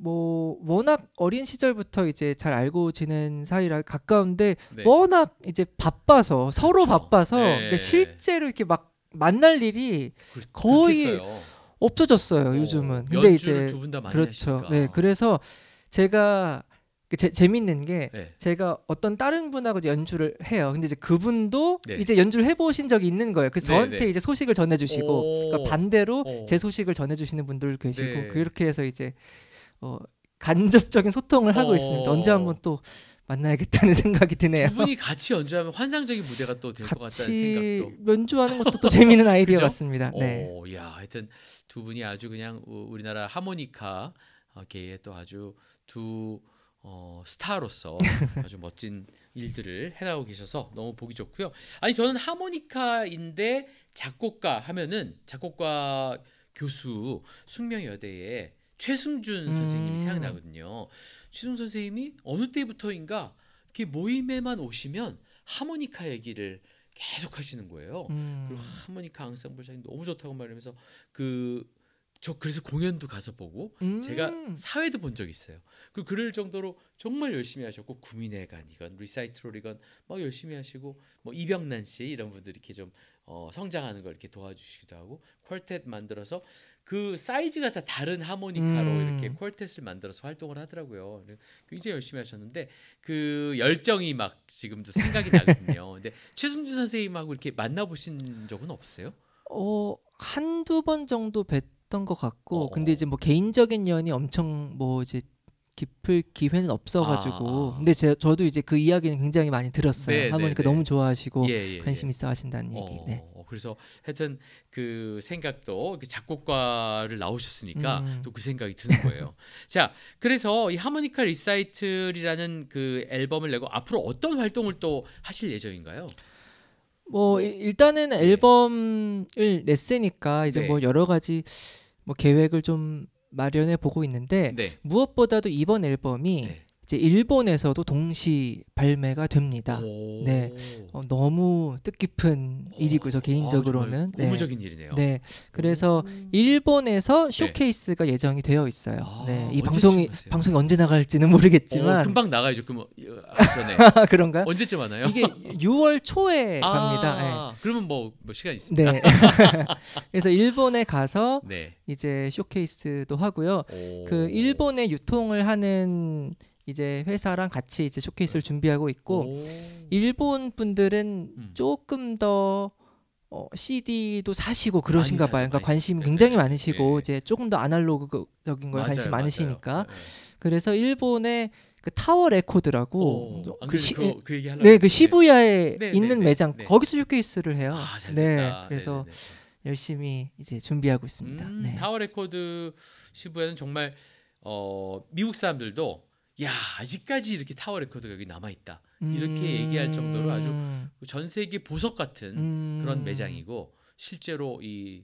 뭐 워낙 어린 시절부터 이제 잘 알고 지낸 사이라 가까운데 네. 워낙 이제 바빠서 서로 그렇죠. 바빠서 네. 그러니까 실제로 이렇게 막 만날 일이 거의 그렇겠어요. 없어졌어요. 요즘은. 근데 이제 두 분 다 많이 그렇죠. 하시니까. 네, 그래서 제가 재밌는 게 네. 제가 어떤 다른 분하고 연주를 해요. 근데 이제 그분도 네. 이제 연주를 해보신 적이 있는 거예요. 그래서 저한테 이제 소식을 전해주시고 그러니까 반대로 제 소식을 전해주시는 분들 계시고 네. 그렇게 해서 이제 간접적인 소통을 하고 있습니다. 언제 한번 또 만나야겠다는 생각이 드네요. 두 분이 같이 연주하면 환상적인 무대가 또 될 것 같다는 생각도. 연주하는 것도 또 재미있는 아이디어 같습니다. 네. 야, 하여튼 두 분이 아주 그냥 우리나라 하모니카 계에 또 아주 두 스타로서 아주 멋진 일들을 해나가고 계셔서 너무 보기 좋고요. 아니 저는 하모니카인데 작곡가 하면은 작곡가 교수 숙명여대에 최승준 선생님이 생각나거든요. 최승준 선생님이 어느 때부터인가 이렇게 모임에만 오시면 하모니카 얘기를 계속 하시는 거예요. 그리고 하모니카 앙상블 자기 너무 좋다고 말하면서 저 그래서 공연도 가서 보고 제가 사회도 본 적이 있어요. 그럴 정도로 정말 열심히 하셨고 구민회관이건 리사이트롤이건 막 열심히 하시고 뭐 이병난 씨 이런 분들이 이렇게 좀 성장하는 걸 이렇게 도와주시기도 하고 퀄텟 만들어서 그 사이즈가 다 다른 하모니카로 이렇게 퀄텟을 만들어서 활동을 하더라고요. 굉장히 열심히 하셨는데 그 열정이 막 지금도 생각이 나거든요. 근데 최승준 선생님하고 이렇게 만나보신 적은 없어요? 한두 번 정도 뵀던 것 같고 근데 이제 뭐 개인적인 연이 엄청 뭐 이제 깊을 기회는 없어가지고 근데 저도 이제 그 이야기는 굉장히 많이 들었어요. 하모니카 너무 좋아하시고 관심 있어 하신다는 얘기. 네. 그래서 하여튼 그 생각도 작곡가를 나오셨으니까 또 그 생각이 드는 거예요. 자, 그래서 이 하모니카 리사이틀이라는 그 앨범을 내고 앞으로 어떤 활동을 또 하실 예정인가요? 뭐 일단은 앨범을 냈으니까 이제 뭐 여러 가지 뭐 계획을 좀 마련해 보고 있는데 무엇보다도 이번 앨범이 이제 일본에서도 동시 발매가 됩니다. 네, 너무 뜻깊은 일이고 저 개인적으로는 고무적인 일이네요. 네, 그래서 일본에서 쇼케이스가 예정이 되어 있어요. 네, 이 방송이 언제 나갈지는 모르겠지만 금방 나가야죠. 그럼 전에 그런가요? 언제쯤 하나요? 이게 6월 초에 갑니다. 네. 그러면 뭐 시간 있습니다. 네. 그래서 일본에 가서 이제 쇼케이스도 하고요. 그 일본에 유통을 하는 이제 회사랑 같이 이제 쇼케이스를 준비하고 있고 일본 분들은 조금 더 CD도 사시고 그러신가 봐요. 그러니까 관심이 굉장히 많으시고 이제 조금 더 아날로그적인 걸 관심 많으시니까 그래서 일본의 그 타워 레코드라고 그 얘기 하려고 그 시부야에 있는 매장 거기서 쇼케이스를 해요. 그래서 열심히 이제 준비하고 있습니다. 타워 레코드 시부야는 정말 미국 사람들도 야 아직까지 이렇게 타워 레코드가 여기 남아 있다 이렇게 얘기할 정도로 아주 전 세계 보석 같은 그런 매장이고 실제로 이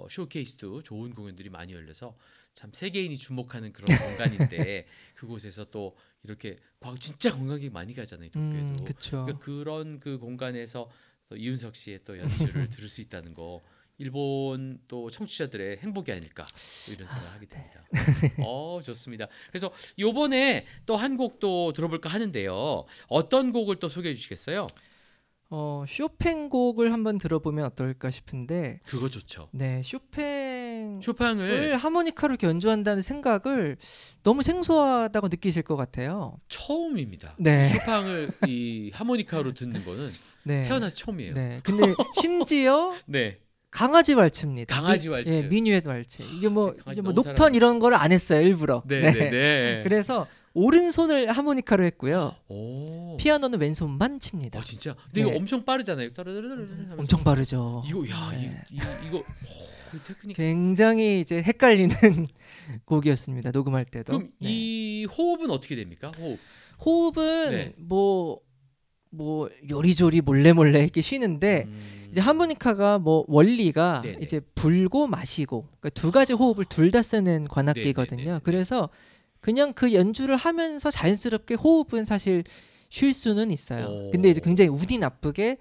쇼케이스도 좋은 공연들이 많이 열려서 참 세계인이 주목하는 그런 공간인데 그곳에서 또 이렇게 진짜 관광객이 많이 가잖아요 도쿄에도. 그러니까 그런 그 공간에서 또 이윤석 씨의 또 연주를 들을 수 있다는 거. 일본 또 청취자들의 행복이 아닐까 이런 생각을 하게 됩니다. 좋습니다. 그래서 이번에 또 한 곡 또 들어볼까 하는데요. 어떤 곡을 또 소개해 주시겠어요? 쇼팽 곡을 한번 들어보면 어떨까 싶은데. 그거 좋죠. 네, 쇼팽을 하모니카로 연주한다는 생각을 너무 생소하다고 느끼실 것 같아요. 처음입니다. 쇼팽을 이 하모니카로 듣는 거는 태어나서 처음이에요. 근데 심지어 강아지 왈츠입니다. 강아지 왈츠. 미뉴엣 왈츠. 이게 뭐 녹턴 이런 걸 안 했어요, 일부러. 그래서 오른손을 하모니카로 했고요. 피아노는 왼손만 칩니다. 진짜? 근데 이거 엄청 빠르잖아요. 엄청 빠르죠. 이거 테크닉 굉장히 이제 헷갈리는 곡이었습니다. 녹음할 때도. 그럼 이 호흡은 어떻게 됩니까? 호흡은 뭐 요리조리 몰래 이렇게 쉬는데 이제 하모니카가 뭐 원리가 이제 불고 마시고 그러니까 두 가지 호흡을 둘 다 쓰는 관악기거든요. 그래서 그냥 그 연주를 하면서 자연스럽게 호흡은 사실 쉴 수는 있어요. 근데 이제 굉장히 운이 나쁘게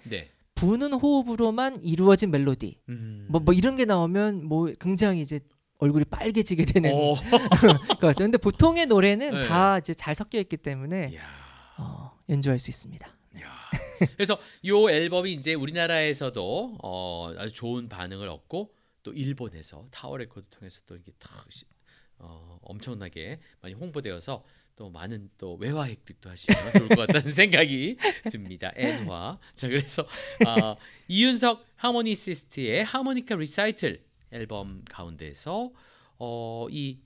부는 호흡으로만 이루어진 멜로디 뭐 이런 게 나오면 뭐 굉장히 이제 얼굴이 빨개지게 되는 거죠. 근데 보통의 노래는 다 이제 잘 섞여 있기 때문에 연주할 수 있습니다. 그래서 이 앨범이 이제 우리나라에서도 아주 좋은 반응을 얻고 또 일본에서 타워 레코드 통해서 또 이게 엄청나게 많이 홍보되어서 또 많은 또 외화 획득도 하시면 좋을 것 같다는 생각이 듭니다. N화. 자 그래서 이윤석 하모니시스트의 하모니카 리사이틀 앨범 가운데서 이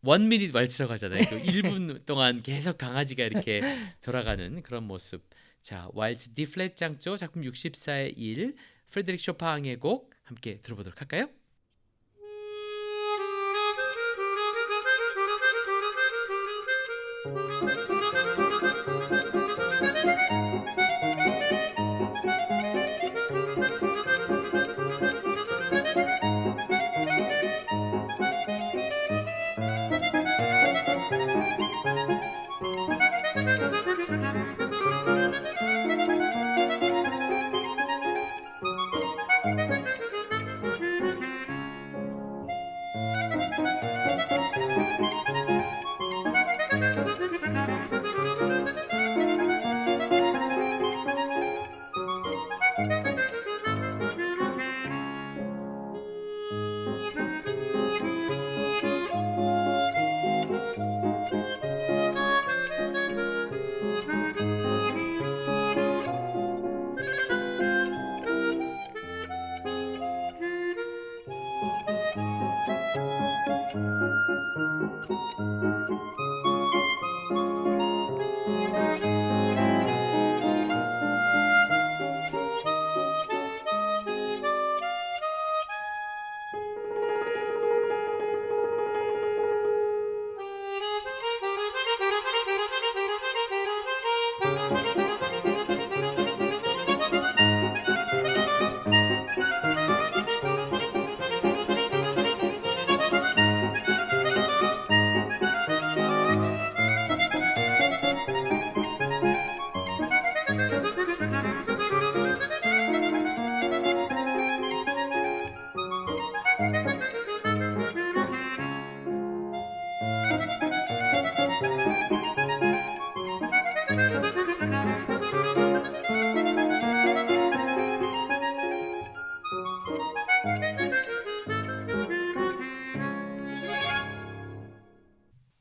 1미닛 왈츠라고 하잖아요. 그 1분 동안 계속 강아지가 이렇게 돌아가는 그런 모습. 자, 왈츠 D 플랫 장조 작품 64의 1 프레드릭 쇼팽의 곡 함께 들어보도록 할까요?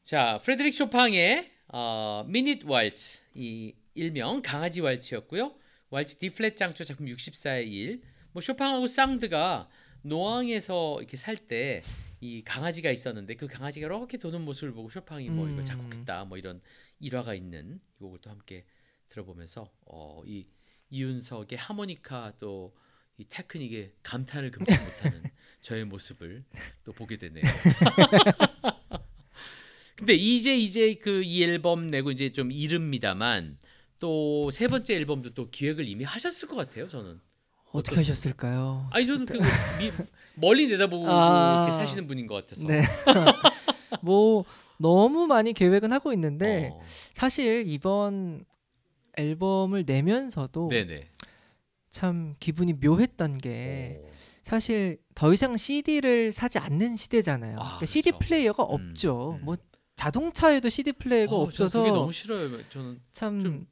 자, 프레드릭 쇼팡의 미닛 왈츠, 이 일명 강아지 왈츠였고요. 왈츠 D 플랫 장조 작품 64의 1. 뭐 쇼팡하고 상드가 노앙에서 이렇게 살 때 이 강아지가 있었는데 그 강아지가 이렇게 도는 모습을 보고 쇼팡이 뭐 이걸 작곡했다 뭐 이런 일화가 있는 이 곡을 또 함께 들어보면서 이 이윤석의 하모니카 또 이 테크닉에 감탄을 금치 못하는 저의 모습을 또 보게 되네요. 근데 이제 그 이 앨범 내고 이제 좀 이릅니다만 또 세 번째 앨범도 또 기획을 이미 하셨을 것 같아요. 저는 어떻게 하셨을까요? 아니 저는 그 멀리 내다보고 이렇게 사시는 분인 것 같아서. 네. 뭐 너무 많이 계획은 하고 있는데 사실 이번 앨범을 내면서도 네네. 참 기분이 묘했던 게 사실 더 이상 CD를 사지 않는 시대잖아요. 그러니까 CD 그렇죠. 플레이어가 없죠. 뭐 자동차에도 CD 플레이어가 없어서 그게 너무 싫어요. 저는 참 좀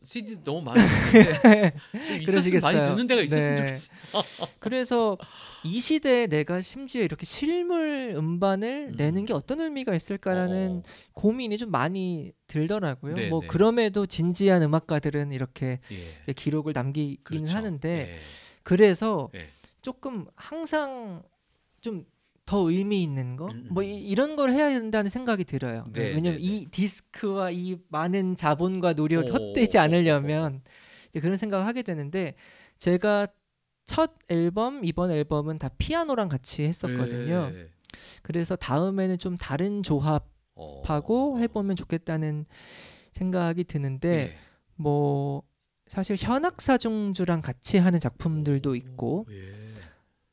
CD 너무 많이 듣는데 있었으면 많이 듣는 데가 있었으면 네. 좋겠어요. 그래서 이 시대에 내가 심지어 이렇게 실물 음반을 내는 게 어떤 의미가 있을까라는 고민이 좀 많이 들더라고요. 네, 뭐 네. 그럼에도 진지한 음악가들은 이렇게 예. 기록을 남기긴 그렇죠. 하는데 예. 그래서 예. 조금 항상 좀 더 의미 있는 거 뭐 이런 걸 해야 된다는 생각이 들어요. 네, 왜냐면 네, 이 디스크와 이 많은 자본과 노력이 헛되지 않으려면 이제 그런 생각을 하게 되는데 제가 첫 앨범, 이번 앨범은 다 피아노랑 같이 했었거든요. 예. 그래서 다음에는 좀 다른 조합하고 해보면 좋겠다는 생각이 드는데 예. 뭐 사실 현악사중주랑 같이 하는 작품들도 있고 예.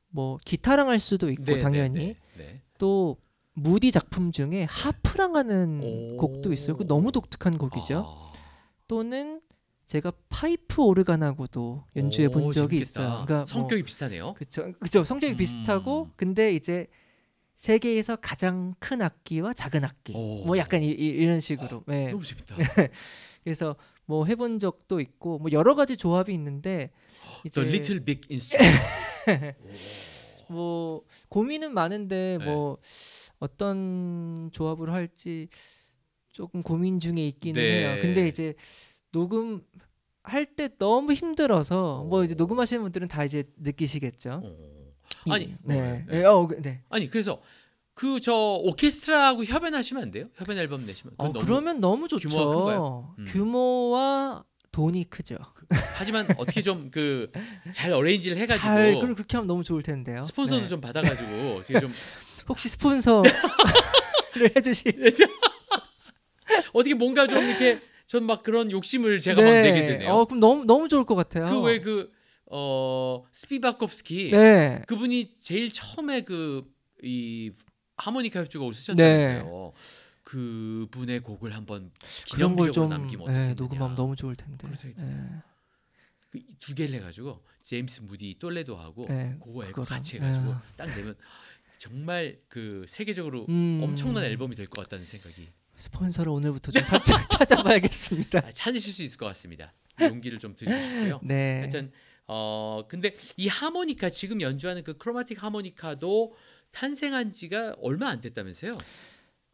뭐 기타랑 할 수도 있고 네, 당연히 네. 또 무디 작품 중에 하프랑 하는 곡도 있어요. 그 너무 독특한 곡이죠. 또는 제가 파이프 오르간하고도 연주해 본 적이 재밌겠다. 있어요. 그러니까 성격이 비슷하네요. 그렇죠. 성격이 비슷하고 근데 이제 세계에서 가장 큰 악기와 작은 악기 뭐 약간 이런 식으로. 네. 너무 재밌다. 그래서 뭐 해본 적도 있고 뭐 여러 가지 조합이 있는데 이제 The Little Big Instrument. 뭐 고민은 많은데 네. 뭐 어떤 조합으로 할지 조금 고민 중에 있기는 네. 해요. 근데 이제 녹음 할 때 너무 힘들어서 뭐 이제 녹음하시는 분들은 다 이제 느끼시겠죠. 아니, 네. 아니 그래서 그 저 오케스트라하고 협연하시면 안 돼요? 협연 앨범 내시면. 그러면 너무 좋죠. 규모가 큰가요? 규모와 돈이 크죠. 하지만 어떻게 좀 그 잘 어레인지를 해가지고 잘 그렇게 하면 너무 좋을 텐데요. 스폰서도 네. 좀 받아가지고 지금 좀 혹시 스폰서를 해주실? 어떻게 뭔가 좀 이렇게 전 막 그런 욕심을 제가 막 내게 되네요. 그럼 너무 좋을 것 같아요. 그 왜 스피바콥스키 네. 그분이 제일 처음에 그 이 하모니카 협주곡을 쓰셨다면서요. 그분의 곡을 한번 그런 걸 기념비적으로 좀 남기면 어떻겠느냐. 녹음하면 너무 좋을 텐데. 그래서 그 두 개를 해가지고 제임스 무디 똘레도하고 그거 앨범 같이 해가지고 딱 내면 정말 그 세계적으로 엄청난 앨범이 될 것 같다는 생각이. 스폰서를 오늘부터 좀 찾아봐야겠습니다. 찾으실 수 있을 것 같습니다. 용기를 좀 드리고 싶고요. 네. 하여튼 근데 이 하모니카 지금 연주하는 그 크로마틱 하모니카도 탄생한 지가 얼마 안 됐다면서요?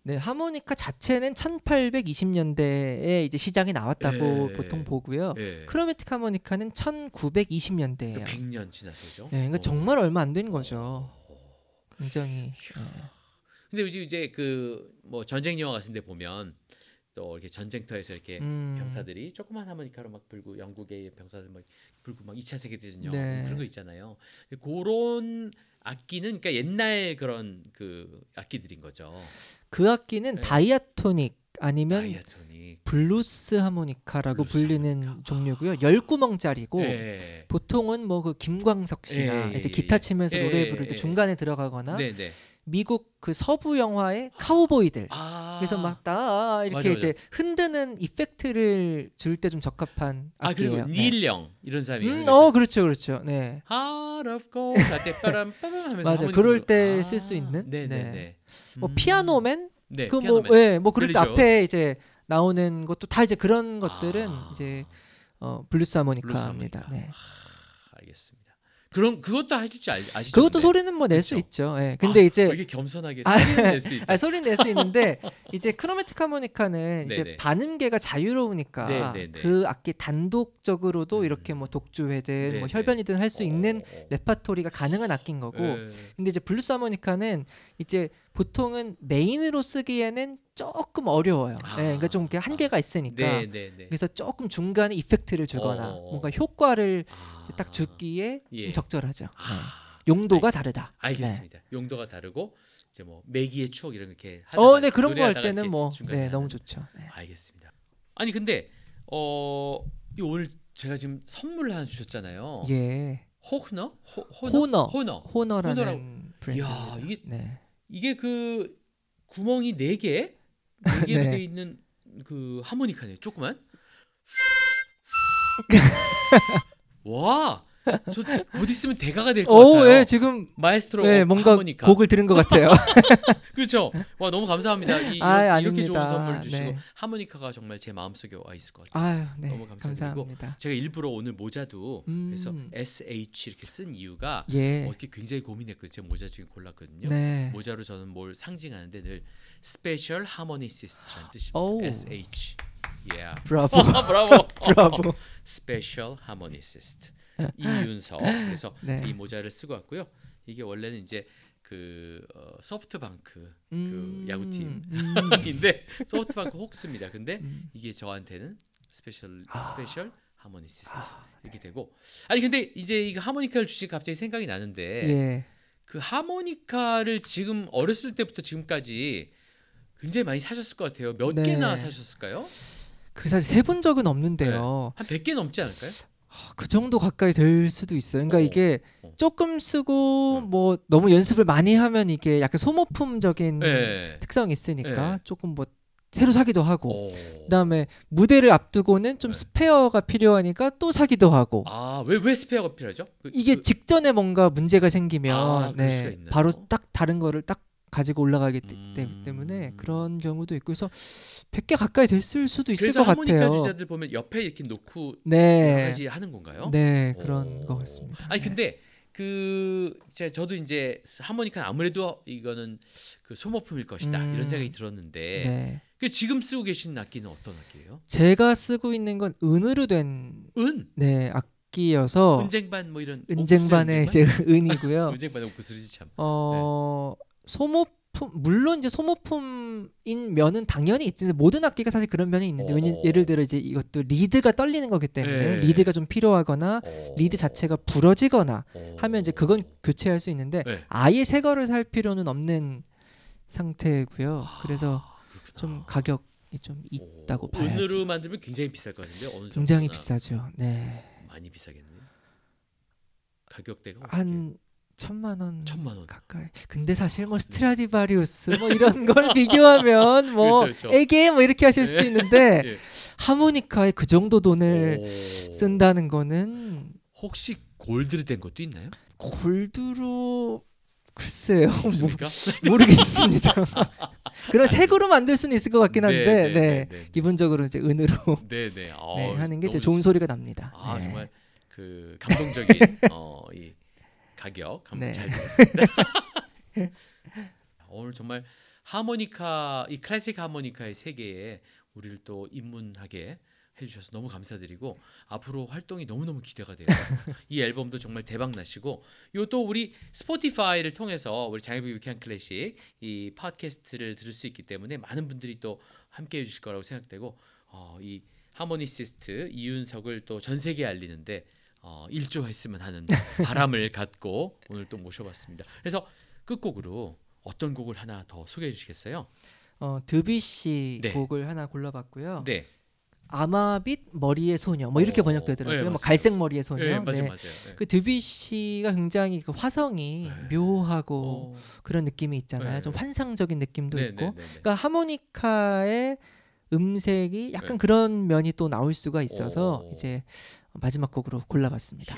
네, 하모니카 자체는 1820년대에 이제 시장에 나왔다고 보통 보고요. 크로마틱 하모니카는 1920년대예요. 그러니까 100년 지나서죠. 네, 그러니까 정말 얼마 안 된 거죠. 굉장히. 근데 이제 그 뭐 전쟁 영화 같은데 보면 또 이렇게 전쟁터에서 이렇게 병사들이 조그만 하모니카로 막 불고 영국의 병사들 막 불고 막 2차 세계 대전 영화 그런 거 있잖아요. 그런 악기는 그러니까 옛날 그런 그 악기들인 거죠. 그 악기는 다이아토닉 아니면 블루스 하모니카라고 불리는 종류고요. 10구멍짜리고 보통은 뭐 그 김광석 씨나 이제 기타 치면서 노래 부를 때 중간에 들어가거나 미국 그 서부 영화의 카우보이들 그래서 막 다 이렇게 맞아. 이제 흔드는 이펙트를 줄 때 좀 적합한 악기예요. 그리고 닐령 이런 사람이 그렇죠. 네. Heart of Gold 하면서 맞아. 그럴 때 쓸 수 있는. 네. 뭐 피아노맨 피아노맨. 뭐 그럴 때 앞에 이제 나오는 것도 다 이제 그런 것들은 이제 블루스 하모니카입니다. 네. 알겠습니다. 그것도 하실지 아시죠? 그것도 근데? 소리는 뭐 낼 수 그쵸? 있죠. 예. 근데 이제 이렇게 겸손하게 소리는 낼 수 있다. 소리는 낼 수 있는데 이제 크로매틱 하모니카는 이제 네네. 반음계가 자유로우니까 네네네. 그 악기 단독적으로도 이렇게 뭐 독주회든 뭐 네네. 협연이든 할 수 있는 레파토리가 가능한 악기인 거고. 네. 근데 이제 블루스 하모니카는 이제 보통은 메인으로 쓰기에는 조금 어려워요. 네, 그러니까 좀 이렇게 한계가 있으니까. 네네네. 그래서 조금 중간에 이펙트를 주거나 뭔가 효과를 딱 주기에 좀 적절하죠. 네. 용도가 다르다. 알겠습니다. 네. 용도가 다르고 이제 뭐 매기의 추억 이런 게 네, 그런 거 할 때는 뭐 네, 너무 좋죠. 네. 알겠습니다. 아니 근데 이 오늘 제가 지금 선물 하나 주셨잖아요. 예. 호너라는 브랜드입니다. 이게 그 구멍이 4개로 네. 돼 있는 그 하모니카네요. 조그만. 와, 저 곧 있으면 대가가 될 것 같아요. 예, 지금 마에스트로 뭔가 하모니카. 곡을 들은 것 같아요. 그렇죠. 와, 너무 감사합니다. 이렇게 좋은 선물 주시고 하모니카가 정말 제 마음속에 와 있을 것 같아요. 네. 너무 감사드리고 제가 일부러 오늘 모자도 그래서 SH 이렇게 쓴 이유가 어떻게 굉장히 고민했거든요. 제 모자 중에 골랐거든요. 모자로 저는 뭘 상징하는데 늘 스페셜 하모니시스트라는 뜻입니다. SH. 브라보. 브라보. 스페셜 하모니시스트. 이윤석. 그래서 이 모자를 쓰고 왔고요. 이게 원래는 이제 그 소프트뱅크 그 야구팀인데 소프트뱅크 호크스입니다. 근데 이게 저한테는 스페셜 하모니시스트 이렇게 되고 아니 근데 이제 이 하모니카를 주시니까 갑자기 생각이 나는데 그 하모니카를 지금 어렸을 때부터 지금까지 굉장히 많이 사셨을 것 같아요. 몇 개나 사셨을까요? 그 사실 세본 적은 없는데요. 한 100개 넘지 않을까요? 그 정도 가까이 될 수도 있어요. 그러니까 이게 조금 쓰고 뭐 너무 연습을 많이 하면 이게 약간 소모품적인 특성이 있으니까 조금 뭐 새로 사기도 하고 그다음에 무대를 앞두고는 좀 스페어가 필요하니까 또 사기도 하고. 왜 스페어가 필요하죠? 이게 직전에 뭔가 문제가 생기면 바로 딱 다른 거를 딱 가지고 올라가기 때문에 그런 경우도 있고 그래서 100개 가까이 됐을 수도 있을 것 같아요. 그래서 하모니카 주자들 보면 옆에 이렇게 놓고 여러 가지 하는 건가요? 네, 그런 것 같습니다. 아니 근데 저도 이제 하모니카는 아무래도 이거는 그 소모품일 것이다 이런 생각이 들었는데 지금 쓰고 계신 악기는 어떤 악기예요? 제가 쓰고 있는 건 은으로 된 악기여서 은쟁반 뭐 이런 은쟁반의 이제 은이고요. 은쟁반의 옥구슬이지 참. 소모품 물론 이제 소모품인 면은 당연히 있는데 모든 악기가 사실 그런 면이 있는데 예를 들어 이제 이것도 리드가 떨리는 거기 때문에 리드가 좀 필요하거나 리드 자체가 부러지거나 하면 이제 그건 교체할 수 있는데 아예 새 거를 살 필요는 없는 상태고요. 그래서 좀 가격이 좀 있다고 봐야죠. 은으로 만들면 굉장히 비쌀 것 같은데 어느 정도나? 굉장히 비싸죠. 네. 많이 비싸겠네요. 가격대가 한 1,000만 원 가까이. 근데 사실 뭐 스트라디바리우스 뭐 이런 걸 비교하면 뭐 에게 뭐 이렇게 하실 수도 있는데 하모니카에 그 정도 돈을 쓴다는 거는 혹시 골드로 된 것도 있나요? 골드로 글쎄요. 뭐, 모르겠습니다. 그런 색으로 만들 수는 있을 것 같긴 한데 기본적으로 이제 은으로 하는 게 좋은 소리가 납니다. 정말 그 감동적인 이 가격 한번 잘 들었습니다. 오늘 정말 하모니카 이 클래식 하모니카의 세계에 우리를 또 입문하게 해주셔서 너무 감사드리고 앞으로 활동이 너무너무 기대가 돼요. 이 앨범도 정말 대박 나시고 또 우리 스포티파이를 통해서 우리 장혜빈 유쾌한 클래식 이 팟캐스트를 들을 수 있기 때문에 많은 분들이 또 함께해 주실 거라고 생각되고 이 하모니시스트 이윤석을 또 전 세계에 알리는데 일조했으면 하는 바람을 갖고 오늘 또 모셔봤습니다. 그래서 끝곡으로 어떤 곡을 하나 더 소개해 주시겠어요? 드뷔시 곡을 하나 골라봤고요. 아마빛 머리의 소녀 뭐 이렇게 번역되더라고요. 뭐 갈색 머리의 소녀. 맞아요. 그 드뷔시가 굉장히 그 화성이 묘하고 그런 느낌이 있잖아요. 좀 환상적인 느낌도 있고. 그러니까 하모니카의 음색이 약간 그런 면이 또 나올 수가 있어서 이제 마지막 곡으로 골라봤습니다.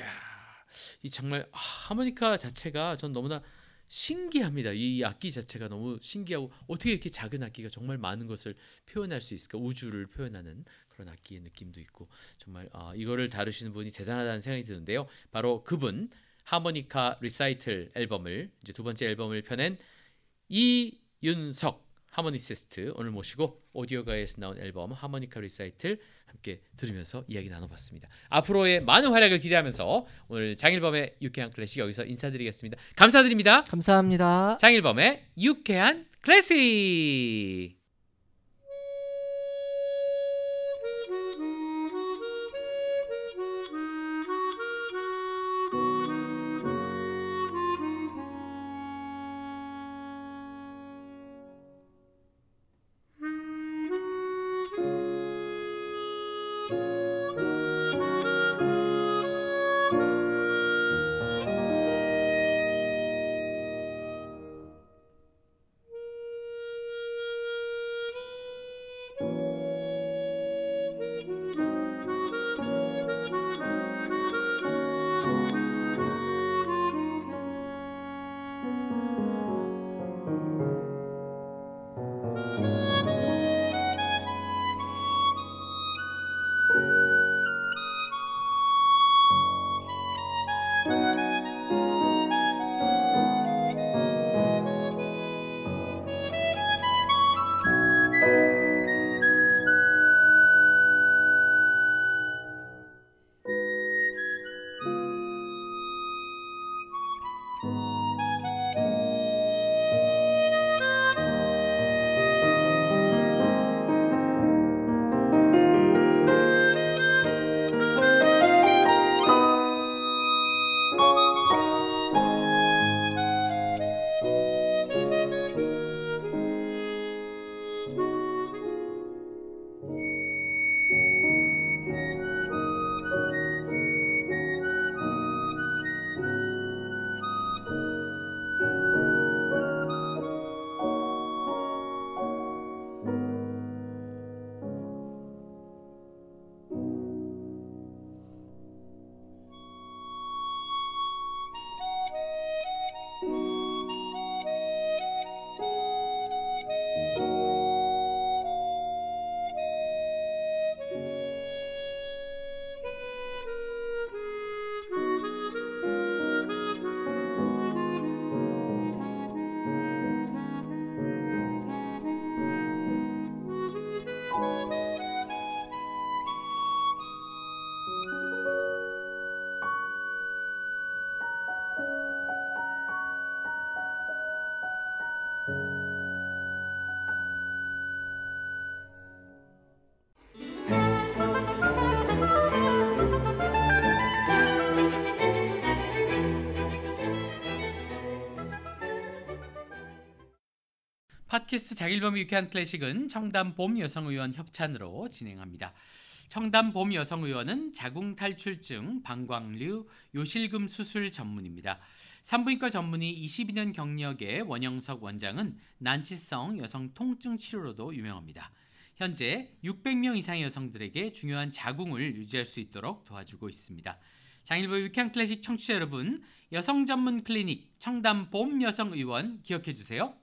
이 정말 하모니카 자체가 전 너무나 신기합니다. 이 악기 자체가 너무 신기하고 어떻게 이렇게 작은 악기가 정말 많은 것을 표현할 수 있을까? 우주를 표현하는 그런 악기의 느낌도 있고 정말 이거를 다루시는 분이 대단하다는 생각이 드는데요. 바로 그분 하모니카 리사이틀 앨범을 이제 두 번째 앨범을 펴낸 이윤석 하모니시스트 오늘 모시고 오디오가에서 나온 앨범 하모니카 리사이틀 함께 들으면서 이야기 나눠봤습니다. 앞으로의 많은 활약을 기대하면서 오늘 장일범의 유쾌한 클래식 여기서 인사드리겠습니다. 감사드립니다. 감사합니다. 장일범의 유쾌한 클래식. 팟캐스트 장일범의 유쾌한 클래식은 청담봄 여성의원 협찬으로 진행합니다. 청담봄 여성의원은 자궁탈출증, 방광류, 요실금 수술 전문입니다. 산부인과 전문의 22년 경력의 원영석 원장은 난치성 여성 통증 치료로도 유명합니다. 현재 600명 이상의 여성들에게 중요한 자궁을 유지할 수 있도록 도와주고 있습니다. 장일범의 유쾌한 클래식 청취자 여러분, 여성 전문 클리닉 청담봄 여성의원 기억해 주세요.